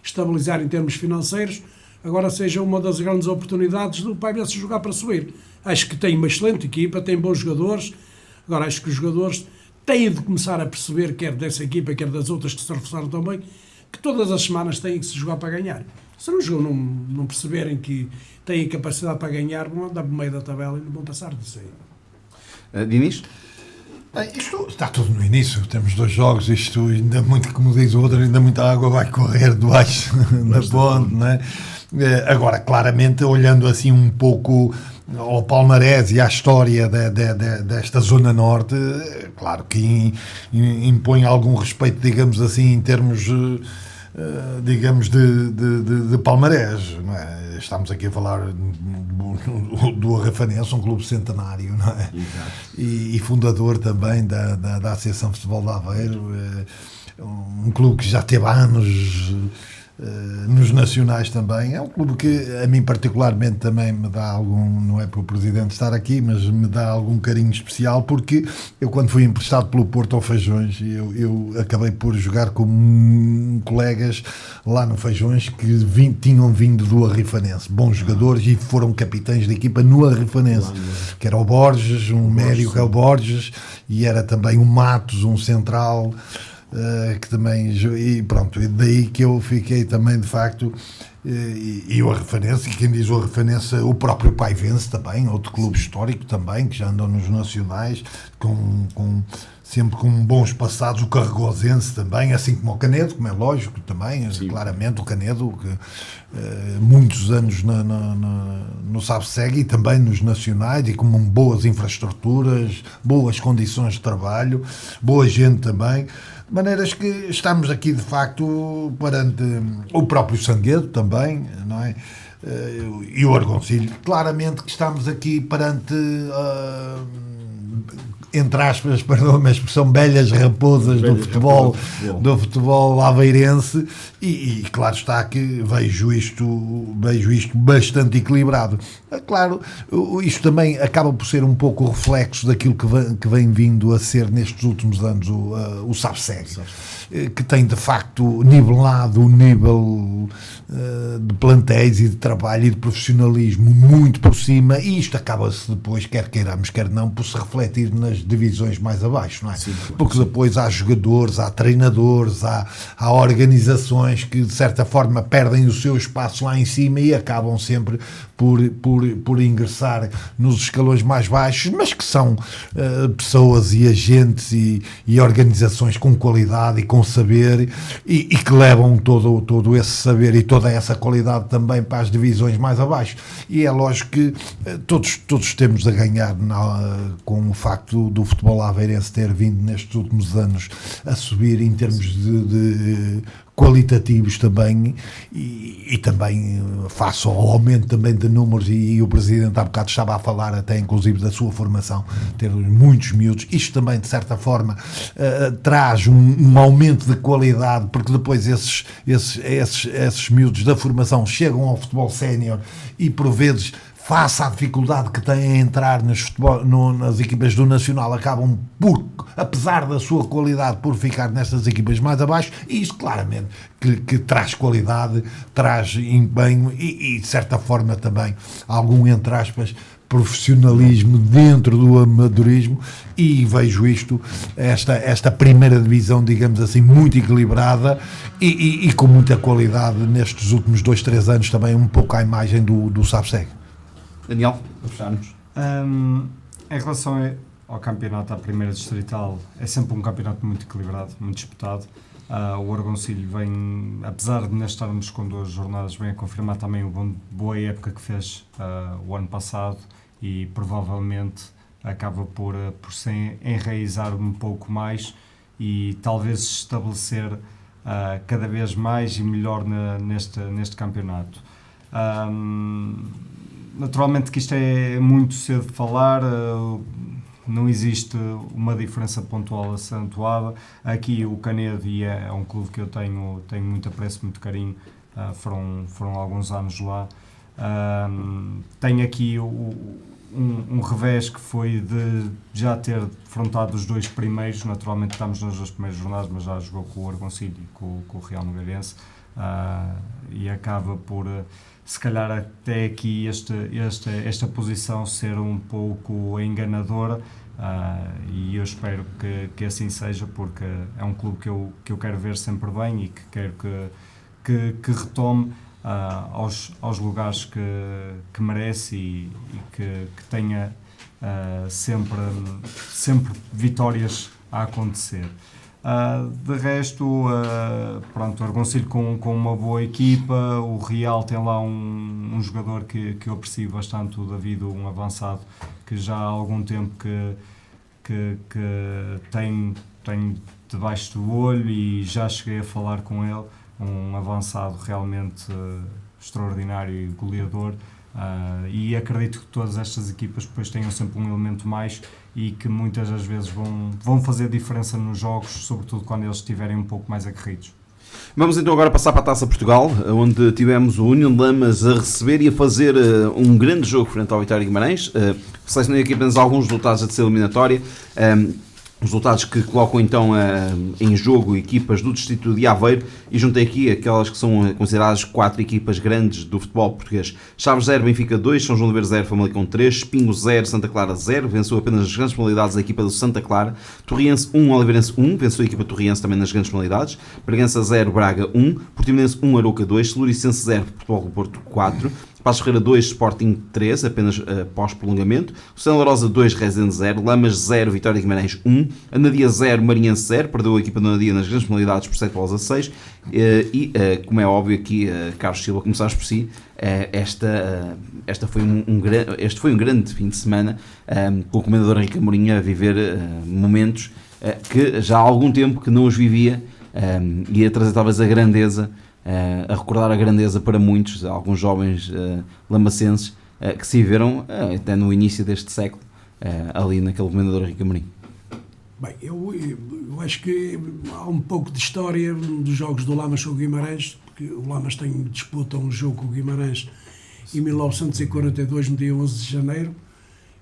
D: estabilizar em termos financeiros, agora seja uma das grandes oportunidades do Paivense jogar para subir. Acho que tem uma excelente equipa, tem bons jogadores. Agora acho que os jogadores têm de começar a perceber, quer dessa equipa, quer das outras que se reforçaram também, que todas as semanas têm que se jogar para ganhar. Se não perceberem que têm capacidade para ganhar, vão andar no meio da tabela e não vão passar disso aí.
A: Diniz?
E: Bem, isto está tudo no início, temos 2 jogos, isto ainda muito, como diz o outro, ainda muita água vai correr debaixo da ponte, não é? Agora, claramente, olhando assim um pouco ao palmarés e à história desta Zona Norte, claro que impõe algum respeito, digamos assim, em termos digamos, de palmarés, não é? Estamos aqui a falar do Arrafanense, um clube centenário, não é? E fundador também da Associação de Futebol de Aveiro, um clube que já teve anos nos nacionais também. É um clube que a mim particularmente também me dá algum, não é para o Presidente estar aqui, mas me dá algum carinho especial, porque eu, quando fui emprestado pelo Porto ao Feijões, eu acabei por jogar com colegas lá no Feijões que tinham vindo do Arrifanense, bons jogadores, e foram capitães de equipa no Arrifanense, que era o Borges, um médio que é o Borges, e era também o Matos, um central, que também, e pronto, e daí que eu fiquei também de facto, e o Arrafanense, e quem diz o Arrafanense, o próprio Paivense também, outro clube histórico também, que já andam nos nacionais, sempre com bons passados, o Carregosense também, assim como o Canedo, como é lógico também, claramente o Canedo, que muitos anos no Sabe-Segue e também nos nacionais, e com boas infraestruturas, boas condições de trabalho, boa gente também, de maneiras que estamos aqui de facto perante o próprio Sanguedo também, não é? E o Argoncilho, claramente que estamos aqui perante entre aspas, perdão-me a expressão, velhas raposas do futebol aveirense, e claro está que vejo isto bastante equilibrado. Claro, isto também acaba por ser um pouco o reflexo daquilo que vem vindo a ser nestes últimos anos o SAPSEG, que tem de facto nivelado o nível de plantéis e de trabalho e de profissionalismo muito por cima, e isto acaba-se depois, quer queiramos, quer não, por se refletir nas divisões mais abaixo, não é? Sim, porque depois há jogadores, há treinadores, há organizações que de certa forma perdem o seu espaço lá em cima e acabam sempre por ingressar nos escalões mais baixos, mas que são pessoas e agentes e organizações com qualidade e com saber, e que levam todo esse saber e toda essa qualidade também para as divisões mais abaixo. E é lógico que todos temos a ganhar com o facto do futebol aveirense ter vindo nestes últimos anos a subir em termos de qualitativos também, e também face ao aumento também de números, e o Presidente há bocado estava a falar até inclusive da sua formação, ter muitos miúdos. Isto também de certa forma traz um aumento de qualidade, porque depois esses miúdos da formação chegam ao futebol sénior e por vezes, face à dificuldade que têm a entrar nas equipas do Nacional, acabam por, apesar da sua qualidade, por ficar nestas equipas mais abaixo, e isso claramente que traz qualidade, traz empenho e de certa forma também algum, entre aspas, profissionalismo dentro do amadorismo, e vejo esta primeira divisão, digamos assim, muito equilibrada e com muita qualidade nestes últimos 2-3 anos, também um pouco à imagem do SAPSEG.
A: Daniel, para fecharmos.
C: Em relação ao campeonato, à primeira distrital, é sempre um campeonato muito equilibrado, muito disputado. O Argoncilho vem, apesar de nós estarmos com 2 jornadas, vem a confirmar também a boa época que fez o ano passado, e provavelmente acaba por se enraizar um pouco mais e talvez se estabelecer cada vez mais e melhor neste campeonato. Naturalmente que isto é muito cedo de falar, não existe uma diferença pontual acentuada. Aqui o Canedo é um clube que eu tenho muito apreço, muito carinho, foram alguns anos lá. Tenho aqui um revés que foi de já ter defrontado os 2 primeiros. Naturalmente estamos nas 2 primeiras jornadas, mas já jogou com o Argoncilho e com o Real Nogueirense, e acaba por, se calhar até aqui esta posição ser um pouco enganadora, e eu espero que assim seja, porque é um clube que eu quero ver sempre bem e que quero que retome aos lugares que merece, e que tenha sempre vitórias a acontecer. De resto, pronto, o Argoncilho com uma boa equipa. O Real tem lá um jogador que eu aprecio bastante, o David, um avançado que já há algum tempo que tem debaixo do olho, e já cheguei a falar com ele. Um avançado realmente extraordinário e goleador, e acredito que todas estas equipas depois tenham sempre um elemento mais, e que muitas das vezes vão fazer diferença nos jogos, sobretudo quando eles estiverem um pouco mais aguerridos.
A: Vamos então agora passar para a Taça Portugal, onde tivemos o União de Lamas a receber e a fazer um grande jogo frente ao Vitória de Guimarães. Selecionei aqui apenas alguns resultados da terceira eliminatória. Resultados que colocam então em jogo equipas do distrito de Aveiro, e juntei aqui aquelas que são consideradas 4 equipas grandes do futebol português. Chaves 0, Benfica 2, São João de Aveiro 0, Famalicão 3, Espinho 0, Santa Clara 0, venceu apenas nas grandes modalidades a equipa do Santa Clara. Torriense 1, Oliveirense 1, venceu a equipa Torriense também nas grandes modalidades. Bragança 0, Braga 1, Portimonense 1, Arouca 2, Celuricense 0, Futebol do Porto 4, Passos Ferreira 2, Sporting 3, apenas pós-prolongamento. Santa Rosa 2, Rezende 0, Lamas 0, Vitória de Guimarães 1, Anadia 0, Marinhense 0, perdeu a equipa de Anadia nas grandes modalidades por 7-6, e como é óbvio aqui, Carlos Silva, começaste por si, este foi um grande fim de semana, com o comendador Henrique Amorim a viver momentos que já há algum tempo que não os vivia, e a trazer talvez a grandeza, a recordar a grandeza para muitos, alguns jovens lamacenses que se viram até no início deste século, ali naquele comendador Henrique Amorim.
D: Bem, eu acho que há um pouco de história dos jogos do Lamas com o Guimarães, porque o Lamas disputa um jogo com o Guimarães em 1942, no dia 11 de janeiro,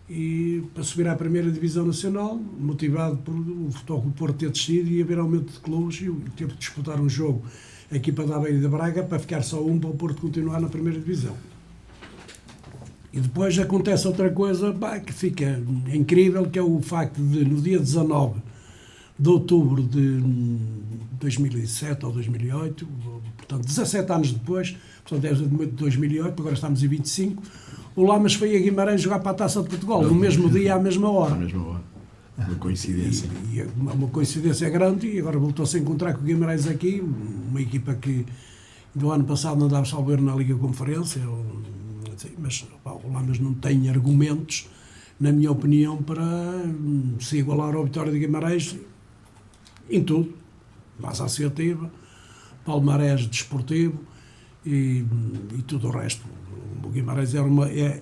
D: e para subir à primeira divisão nacional, motivado por o Futebol Clube do Porto ter descido e haver aumento de clubes, e teve de disputar um jogo a equipa da Aveiro e da Braga para ficar só um para o Porto continuar na primeira divisão. E depois acontece outra coisa que fica incrível, que é o facto de, no dia 19 de outubro de 2007 ou 2008, portanto 17 anos depois, portanto desde 2008, agora estamos em 25, o Lamas foi a Guimarães jogar para a Taça de Portugal, no mesmo dia, à mesma hora.
B: À mesma hora. Uma coincidência.
D: E uma coincidência grande, e agora voltou-se a encontrar com o Guimarães aqui, uma equipa que do ano passado não dava salvo na Liga Conferência, mas o Lamas não tem argumentos, na minha opinião, para se igualar ao Vitória de Guimarães em tudo, massa associativa, palmarés desportivo e tudo o resto. O Guimarães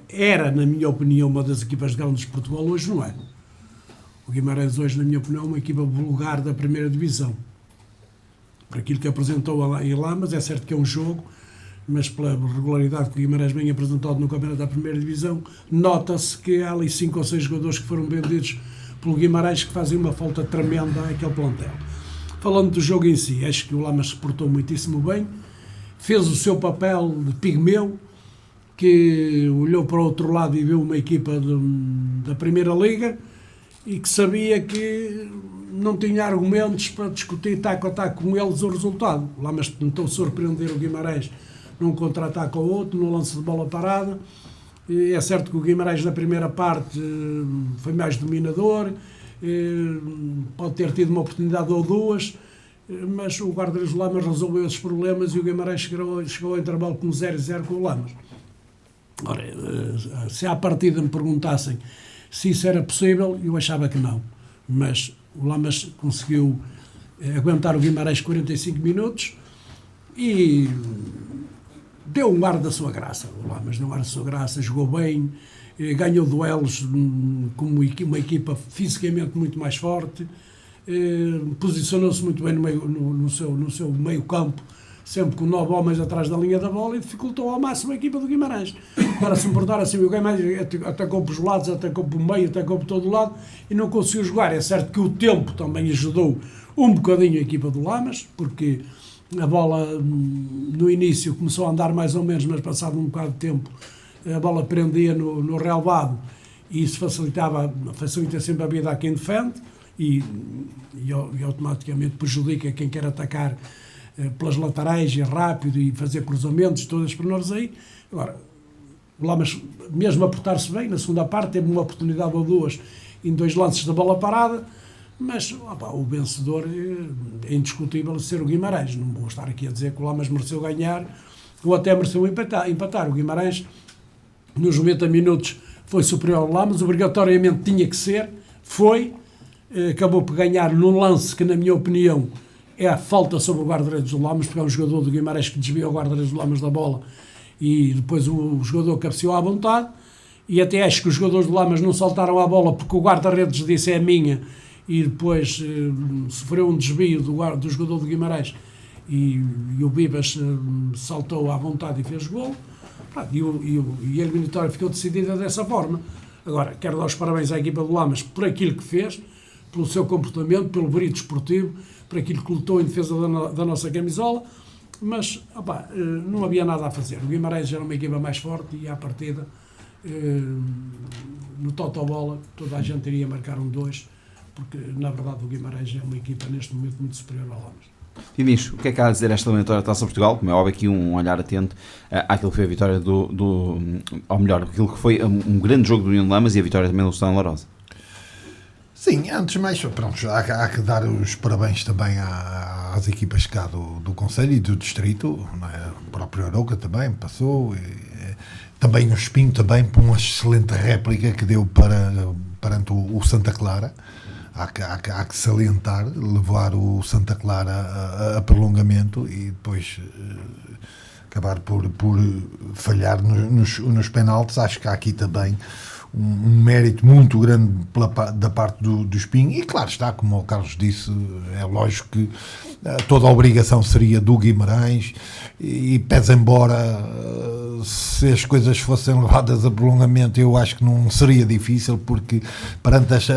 D: era, na minha opinião, uma das equipas grandes de Portugal, hoje não é. O Guimarães hoje, na minha opinião, é uma equipa vulgar da primeira divisão. Por aquilo que apresentou em Lamas, é certo que é um jogo, mas pela regularidade que o Guimarães vem apresentado no campeonato da primeira divisão, nota-se que há ali 5 ou 6 jogadores que foram vendidos pelo Guimarães que fazem uma falta tremenda àquele plantel. Falando do jogo em si, acho que o Lamas se portou muitíssimo bem, fez o seu papel de pigmeu, que olhou para o outro lado e viu uma equipa da Primeira Liga e que sabia que não tinha argumentos para discutir taco a taco com eles o resultado. O Lamas tentou surpreender o Guimarães num contra-ataque ou outro, no lance de bola parada. E é certo que o Guimarães na primeira parte foi mais dominador, pode ter tido uma oportunidade ou duas, mas o guarda-redes do Lamas resolveu esses problemas e o Guimarães chegou ao intervalo com 0-0 com o Lamas. Ora, se à partida me perguntassem se isso era possível, eu achava que não, mas o Lamas conseguiu aguentar o Guimarães 45 minutos e deu um ar da sua graça. O Lamas deu um ar da sua graça, jogou bem, ganhou duelos como uma equipa fisicamente muito mais forte, posicionou-se muito bem no seu meio campo, sempre com 9 homens atrás da linha da bola, e dificultou ao máximo a equipa do Guimarães. Para se importar assim, o Guimarães atacou pelos lados, atacou pelo meio, atacou por todo o lado e não conseguiu jogar. É certo que o tempo também ajudou um bocadinho a equipa do Lamas, porque a bola no início começou a andar mais ou menos, mas passado um bocado de tempo a bola prendia no relvado e isso facilita sempre a vida a quem defende e automaticamente prejudica quem quer atacar pelas laterais e rápido e fazer cruzamentos, todas as pormenores aí. Agora, o Lamas, mesmo a portar-se bem, na segunda parte teve uma oportunidade ou duas em 2 lances da bola parada, mas o vencedor é indiscutível ser o Guimarães. Não vou estar aqui a dizer que o Lamas mereceu ganhar ou até mereceu empatar. O Guimarães, nos 90 minutos, foi superior ao Lamas, obrigatoriamente tinha que ser, acabou por ganhar num lance que, na minha opinião, é a falta sobre o guarda-redes do Lamas, porque é um jogador do Guimarães que desvia o guarda-redes do Lamas da bola e depois o jogador cabeceou à vontade, e até acho que os jogadores do Lamas não saltaram à bola porque o guarda-redes disse é minha, e depois sofreu um desvio do jogador do Guimarães e o Bibas saltou à vontade e fez gol, e a eliminatória ficou decidida dessa forma. Agora, quero dar os parabéns à equipa do Lamas por aquilo que fez, pelo seu comportamento, pelo brilho desportivo, por aquilo que lutou em defesa da nossa camisola, mas não havia nada a fazer. O Guimarães era uma equipa mais forte e à partida, no total-bola, toda a gente iria marcar um 2, porque na verdade o Guimarães é uma equipa neste momento muito superior ao Lamas.
A: Dinis, o que é que há a dizer esta eliminatória da Taça Portugal? Como é óbvio, aqui um olhar atento àquilo que foi a vitória ou melhor, aquilo que foi um grande jogo do União de Lamas e a vitória também do Stão Larosa.
E: Sim, antes de mais, pronto, há que dar os parabéns também às equipas cá do Conselho e do Distrito, né? O próprio Arouca também passou, também o Espinho também, por uma excelente réplica que deu perante o Santa Clara. Há que salientar, levar o Santa Clara a prolongamento e depois acabar por falhar nos penaltis. Acho que há aqui também um mérito muito grande da parte do Espinho, e claro está, como o Carlos disse, é lógico que toda a obrigação seria do Guimarães, e pese embora se as coisas fossem levadas a prolongamento, eu acho que não seria difícil, porque perante as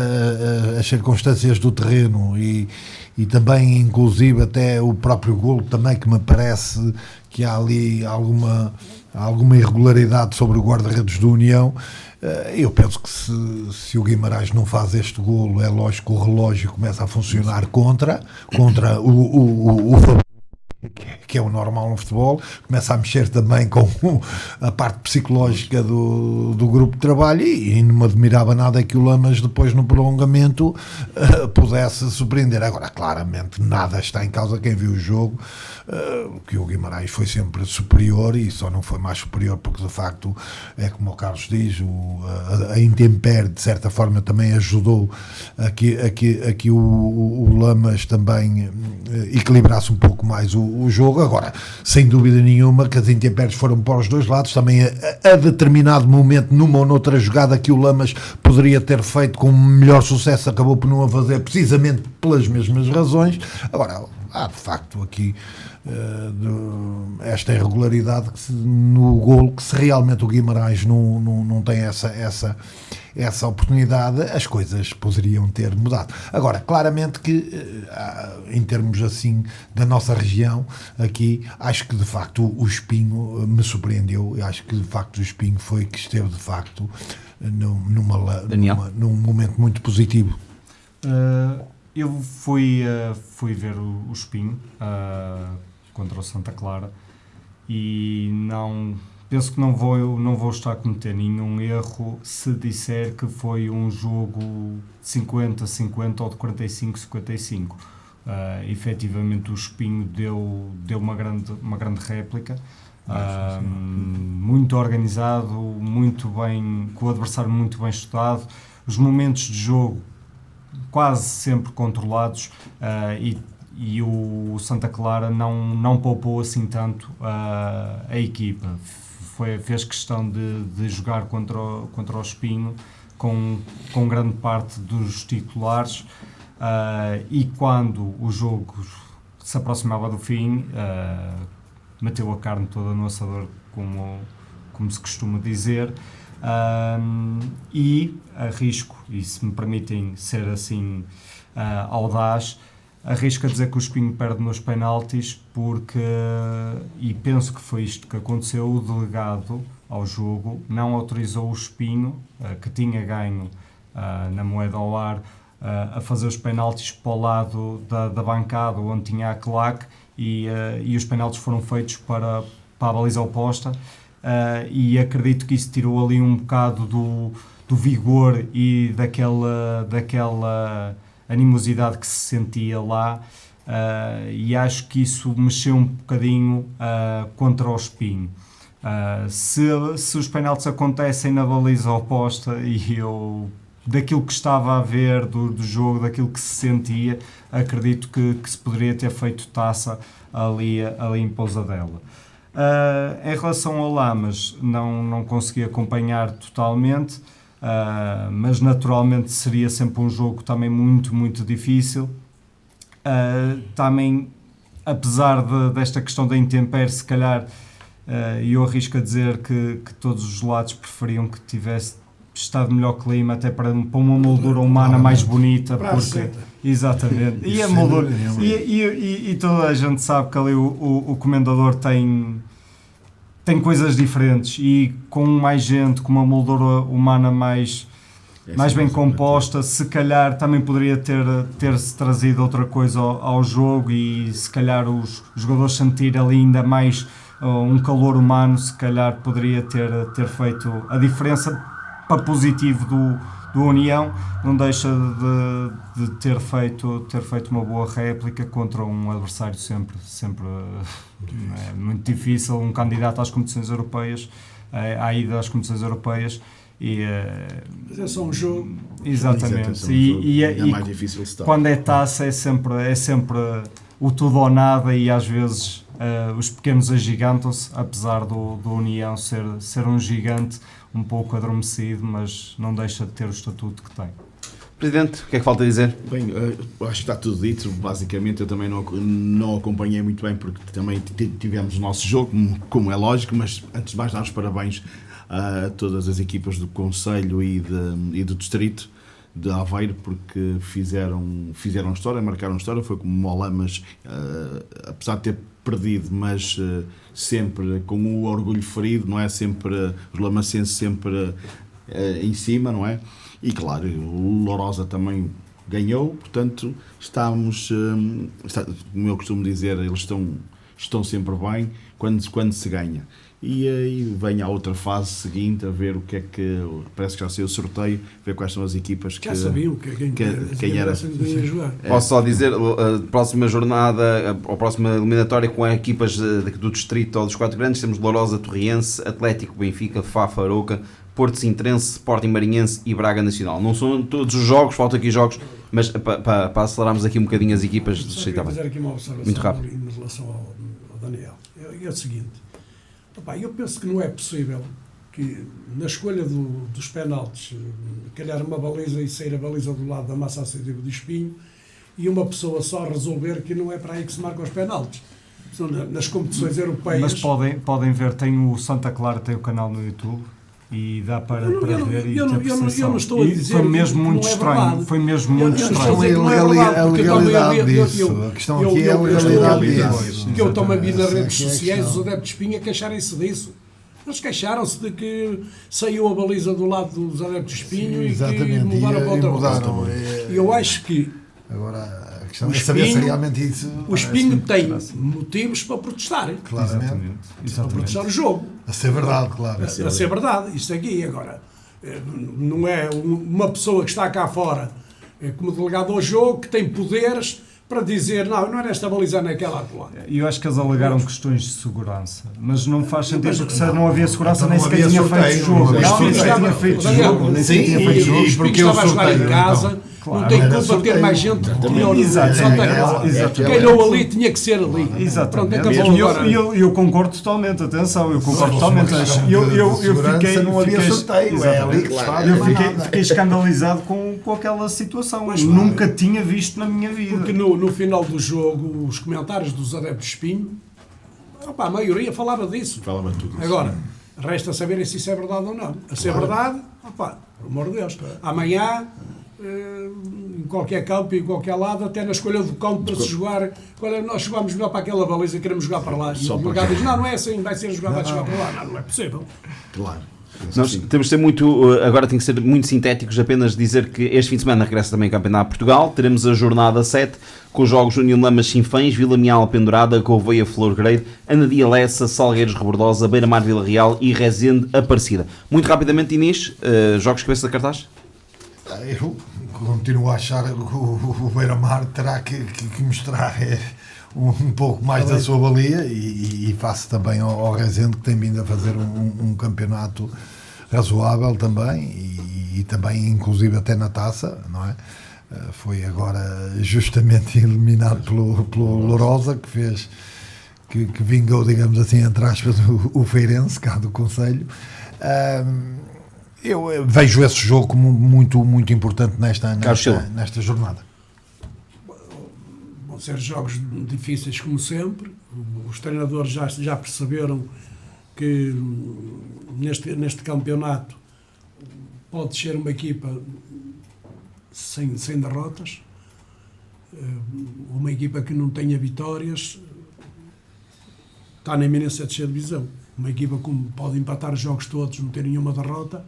E: circunstâncias do terreno e também inclusive até o próprio golo também, que me parece que há ali alguma irregularidade sobre o guarda-redes do União. Eu penso que se o Guimarães não faz este golo, é lógico que o relógio começa a funcionar contra o que é o normal no futebol, começa a mexer também com a parte psicológica do grupo de trabalho, e não me admirava nada que o Lamas depois no prolongamento pudesse surpreender. Agora, claramente nada está em causa. Quem viu o jogo, que o Guimarães foi sempre superior, e só não foi mais superior porque de facto é como o Carlos diz, a intempérie de certa forma também ajudou a que o Lamas também equilibrasse um pouco mais o jogo. Agora, sem dúvida nenhuma que as intempéries foram para os dois lados, também a determinado momento, numa ou noutra jogada que o Lamas poderia ter feito com melhor sucesso, acabou por não a fazer precisamente pelas mesmas razões. Agora, há de facto aqui esta irregularidade no golo, que se realmente o Guimarães não tem essa oportunidade, as coisas poderiam ter mudado. Agora, claramente que em termos assim da nossa região aqui, acho que de facto o Espinho me surpreendeu. Eu acho que de facto o Espinho foi que esteve de facto num momento muito positivo.
C: Eu fui ver o Espinho contra o Santa Clara, e penso que não vou estar a cometer nenhum erro se disser que foi um jogo de 50-50 ou de 45-55. Efetivamente o Espinho deu uma grande réplica, muito organizado, muito bem, com o adversário muito bem estudado, os momentos de jogo quase sempre controlados, e o Santa Clara não poupou assim tanto a equipa. Fez questão de jogar contra o Espinho com grande parte dos titulares, e quando o jogo se aproximava do fim, meteu a carne toda no assador, como se costuma dizer. E arrisco, e se me permitem ser assim audaz, arrisco a dizer que o Espinho perde nos penaltis, porque, e penso que foi isto que aconteceu, o delegado ao jogo não autorizou o Espinho, que tinha ganho na moeda ao ar, a fazer os penaltis para o lado da bancada onde tinha a claque, e os penaltis foram feitos para a baliza oposta. E acredito que isso tirou ali um bocado do vigor e daquela animosidade que se sentia lá, e acho que isso mexeu um bocadinho contra o Espinho. Se os penaltis acontecem na baliza oposta, e eu, daquilo que estava a ver do jogo, daquilo que se sentia, acredito que se poderia ter feito taça ali em Pousadela. Em relação ao Lamas, não consegui acompanhar totalmente, mas naturalmente seria sempre um jogo também muito, muito difícil. Também, apesar desta questão da intempérie, se calhar eu arrisco a dizer que todos os lados preferiam que tivesse estado melhor clima, até para uma moldura humana mais bonita, porque exatamente, e a moldura, e toda a gente sabe que ali o comendador tem coisas diferentes, e com mais gente, com uma moldura humana mais bem composta, se calhar também poderia ter-se trazido outra coisa ao jogo, e se calhar os jogadores sentir ali ainda mais um calor humano, se calhar poderia ter feito a diferença para positivo do União. Não deixa de ter feito uma boa réplica contra um adversário sempre muito difícil, um candidato às competições europeias, à ida às competições europeias.
D: Mas é só um jogo.
C: Exatamente.
B: É mais difícil estar.
C: Quando é taça é sempre o tudo ou nada, e às vezes os pequenos agigantam-se, apesar do União ser um gigante um pouco adormecido, mas não deixa de ter o estatuto que tem.
A: Presidente, o que é que falta dizer?
B: Bem, acho que está tudo dito. Basicamente, eu também não acompanhei muito bem, porque também tivemos o nosso jogo, como é lógico, mas antes de mais dar os parabéns a todas as equipas do Conselho e do Distrito de Aveiro, porque fizeram história, marcaram história. Foi como o Lamas, apesar de ter perdido, mas sempre com o orgulho ferido, não é? Sempre os lamacenses sempre em cima, não é? E claro, o Lourosa também ganhou, portanto estamos, como eu costumo dizer, eles estão sempre bem quando se ganha. E aí vem a outra fase seguinte, a ver o que é que, parece que já saiu o sorteio, ver quais são as equipas que...
D: Já sabiam quem era.
A: Posso só dizer, a próxima jornada, a próxima eliminatória com as equipas do Distrito ou dos 4 grandes, temos Lourosa, Torriense, Atlético, Benfica, Fafa, Aroca, Porto Sintrense, Sporting Marinhense e Braga Nacional. Não são todos os jogos, faltam aqui jogos, mas para acelerarmos aqui um bocadinho as equipas do Distrito.
D: Fazer aqui uma observação
A: muito rápido
D: em relação ao Daniel. É o seguinte, eu penso que não é possível que na escolha dos penaltis, calhar uma baliza e sair a baliza do lado da massa acessível de Espinho e uma pessoa só resolver que não é para aí que se marcam os penaltis. Nas competições europeias...
C: Mas podem ver, tem o Santa Clara, tem o canal no YouTube e dá para ver e ter percepção.
D: Eu não estou a dizer
C: foi mesmo muito estranho. Foi mesmo muito estranho.
E: A legalidade disso. A questão aqui é a legalidade disso.
D: Porque eu estou a vir nas redes sociais os adeptos de Espinha queixarem-se disso. Eles queixaram-se de que saiu a baliza do lado dos adeptos de Espinho e que mudaram para outra coisa. E eu acho que
E: agora a questão é saber se realmente isso...
D: O Espinho tem motivos para protestar.
E: Claramente.
D: Para protestar o jogo.
E: A ser verdade, claro.
D: A ser verdade, isto aqui. Agora, não é uma pessoa que está cá fora como delegado ao jogo, que tem poderes para dizer, não é nesta baliza, naquela lá.
C: Eu acho que eles alegaram questões de segurança, mas não faz sentido, porque se não havia segurança, nem sequer tinha feito jogo. Nem sequer tinha feito jogo. Nem sequer tinha feito jogo.
D: E porque estava a jogar em casa, não tem culpa ter mais gente que tinha no Santa Clara. Calhou ali, tinha que ser ali.
C: Exatamente. Eu concordo totalmente, atenção, eu concordo totalmente.
E: Não havia sorteio, é ali que está.
C: Eu fiquei escandalizado com aquela situação. Eu nunca tinha visto na minha vida.
D: Porque no final do jogo, os comentários dos adeptos de Espinho, a maioria falava disso.
B: Falava tudo isso.
D: Agora, resta saber se isso é verdade ou não. A ser verdade, pelo amor de Deus, amanhã, em qualquer campo, em qualquer lado, até na escolha do campo para se jogar, nós jogámos melhor para aquela baliza e queremos jogar para lá. E o delegado diz, não é assim, vai ser jogar para lá. Não é possível.
B: Claro.
A: Nós temos de ser muito, agora tem que ser muito sintéticos, apenas dizer que este fim de semana regressa também o Campeonato de Portugal. Teremos a jornada 7 com os jogos União Lamas Sinfãs, Vila Mial Pendurada, Gouveia Flor Grade, Anadia Lessa, Salgueiros Rebordosa, Beira-Mar Vila Real e Rezende Aparecida. Muito rapidamente, Inês, jogos de cabeça de cartaz?
E: Eu continuo a achar que o Beira-Mar terá que mostrar um pouco mais da sua valia e faço também ao Rezende, que tem vindo a fazer um campeonato razoável também e também inclusive até na taça, não é? Foi agora justamente eliminado pelo Lourosa, que vingou, digamos assim, entre aspas, o Feirense, cá do Conselho. Eu vejo esse jogo como muito, muito importante nesta jornada.
D: Vão ser jogos difíceis como sempre. Os treinadores já perceberam que neste campeonato pode ser uma equipa sem derrotas, uma equipa que não tenha vitórias está na iminência de descer a divisão. Uma equipa que pode empatar os jogos todos, não ter nenhuma derrota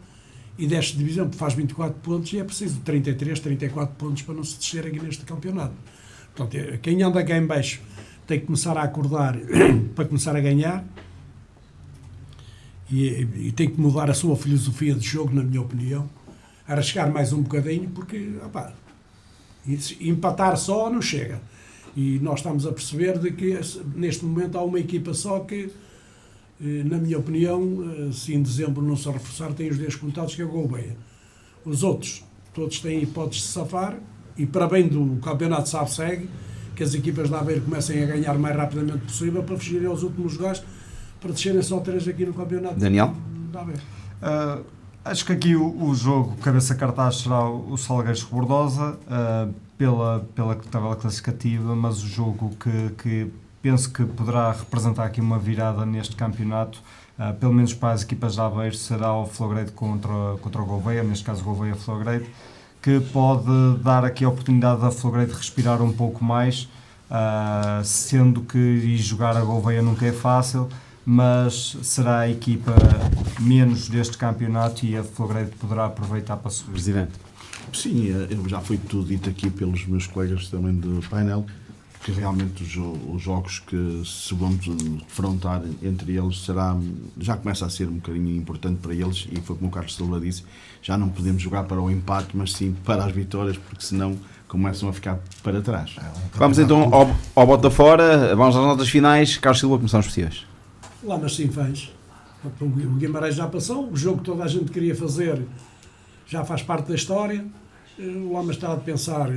D: e desce de divisão, faz 24 pontos e é preciso 33, 34 pontos para não se descer aqui neste campeonato. Portanto, quem anda cá em baixo tem que começar a acordar para começar a ganhar e tem que mudar a sua filosofia de jogo, na minha opinião, arriscar mais um bocadinho, porque empatar só não chega. E nós estamos a perceber de que neste momento há uma equipa só que, na minha opinião, se em dezembro não se reforçar, tem os dias contados, que é o Gouveia. Os outros, todos têm hipóteses de safar, e para bem do campeonato sabe-segue, que as equipas de Aveiro comecem a ganhar o mais rapidamente possível para fugirem aos últimos lugares, para descerem só 3 aqui no campeonato.
A: Daniel?
D: De Aveiro.
C: Acho que aqui o jogo cabeça cartaz será o Salgueiros Rebordosa, pela tabela classificativa, mas o jogo que penso que poderá representar aqui uma virada neste campeonato, pelo menos para as equipas de Aveiro, será o Flogredo contra o Gouveia, neste caso Gouveia-Flogredo, que pode dar aqui a oportunidade da Flogredo respirar um pouco mais, sendo que ir jogar a Gouveia nunca é fácil, mas será a equipa menos deste campeonato e a Flogredo poderá aproveitar para subir.
A: Presidente.
B: Sim, já foi tudo dito aqui pelos meus colegas também do painel, que realmente os jogos que se vão defrontar entre eles já começa a ser um bocadinho importante para eles, e foi como o Carlos Silva disse, já não podemos jogar para o empate, mas sim para as vitórias, porque senão começam a ficar para trás.
A: Vamos então ao bota fora, vamos às notas finais. Carlos Silva, começamos por si hoje.
D: Lá nas Sinfãs, o Guimarães já passou, o jogo que toda a gente queria fazer já faz parte da história. O Lamas está a pensar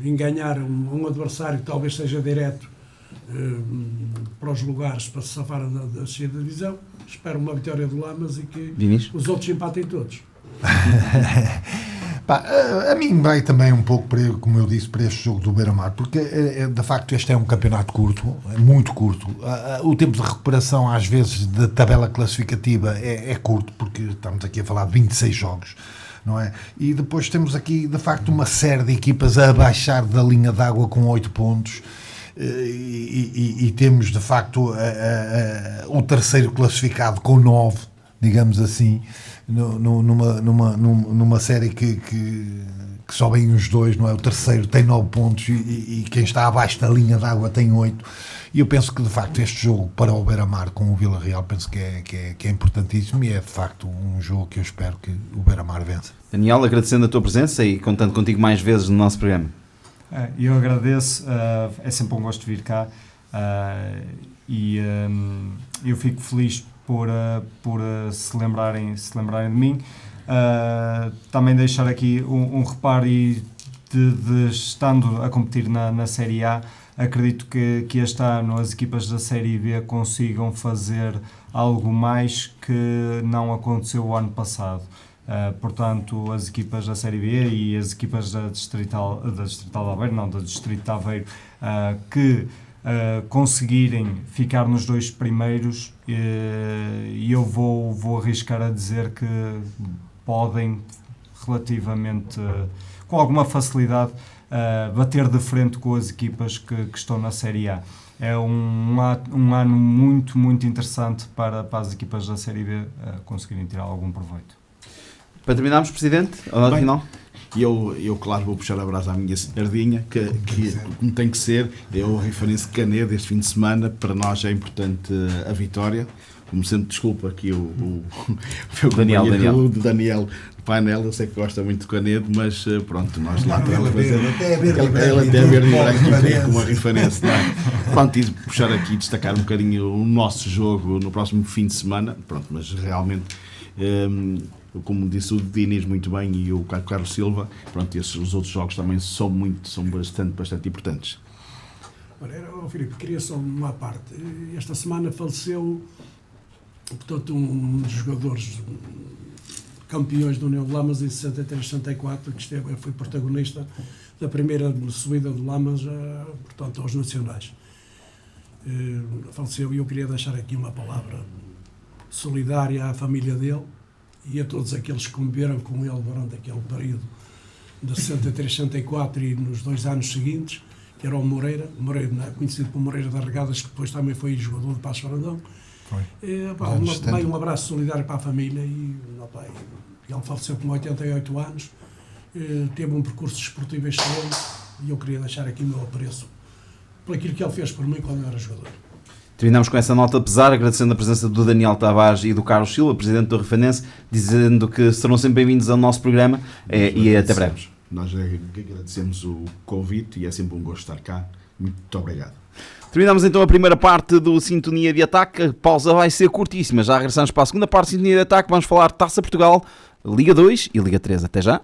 D: em ganhar um adversário que talvez seja direto para os lugares para se safar da descida da divisão. Espero uma vitória do Lamas e que os outros empatem todos.
E: A mim vai também um pouco, como eu disse, para este jogo do Beira-Mar, porque de facto este é um campeonato curto, é muito curto. O tempo de recuperação às vezes da tabela classificativa é curto, porque estamos aqui a falar de 26 jogos, não é? E depois temos aqui de facto uma série de equipas a abaixar da linha d'água com 8 pontos. E temos de facto o terceiro classificado com 9, digamos assim, numa série que só vem os dois, não é? O terceiro tem 9 pontos e quem está abaixo da linha d'água tem 8. E eu penso que de facto este jogo para o Beira-Mar com o Vila Real penso que é importantíssimo, e é de facto um jogo que eu espero que o Beira-Mar vença.
A: Daniel, agradecendo a tua presença e contando contigo mais vezes no nosso programa.
C: Eu agradeço, é sempre um gosto de vir cá, e eu fico feliz por se lembrarem de mim. Também deixar aqui um reparo, e de estando a competir na Série A, acredito que este ano as equipas da Série B consigam fazer algo mais que não aconteceu o ano passado. Portanto, as equipas da Série B e as equipas da Distrital de Aveiro, não, da Distrito de Aveiro, que conseguirem ficar nos 2 primeiros, e eu vou arriscar a dizer que podem relativamente, com alguma facilidade, bater de frente com as equipas que estão na Série A. É um ano muito, muito interessante para as equipas da Série B conseguirem tirar algum proveito.
A: Para terminarmos, Presidente, a nota final.
B: Eu, claro, vou puxar a brasa à minha sardinha, que como tem que ser, é o Rifanense Canedo este fim de semana. Para nós é importante a vitória. Como sempre, desculpa aqui o Daniel do painel, eu sei que gosta muito de Canedo, mas pronto, nós lá temos ele até é verde e branco como a Rifanense, não é? Pronto, e puxar aqui, destacar um bocadinho o nosso jogo no próximo fim de semana, pronto, mas realmente, como disse o Diniz muito bem e o Carlos Silva, pronto, os outros jogos também são bastante importantes.
D: Olha, Filipe, queria só uma parte. Esta semana faleceu, portanto, um dos jogadores campeões da União de Lamas em 63-64, que foi protagonista da primeira subida do Lamas, portanto, aos nacionais. Faleceu, e eu queria deixar aqui uma palavra solidária à família dele e a todos aqueles que conviveram com ele durante aquele período de 63-64 e nos 2 anos seguintes, que era o Moreira, conhecido como Moreira das Regadas, que depois também foi jogador de Paços Ferrandão. Um abraço solidário para a família. Ele faleceu com 88 anos, teve um percurso desportivo excelente, e eu queria deixar aqui o meu apreço por aquilo que ele fez por mim quando eu era jogador.
A: Terminamos com essa nota, apesar, agradecendo a presença do Daniel Tavares e do Carlos Silva, Presidente do Rifanense, dizendo que serão sempre bem-vindos ao nosso programa, e até breve.
B: Nós agradecemos o convite e é sempre um gosto estar cá. Muito obrigado.
A: Terminamos então a primeira parte do Sintonia de Ataque. A pausa vai ser curtíssima. Já regressamos para a segunda parte do Sintonia de Ataque. Vamos falar Taça Portugal, Liga 2 e Liga 3. Até já.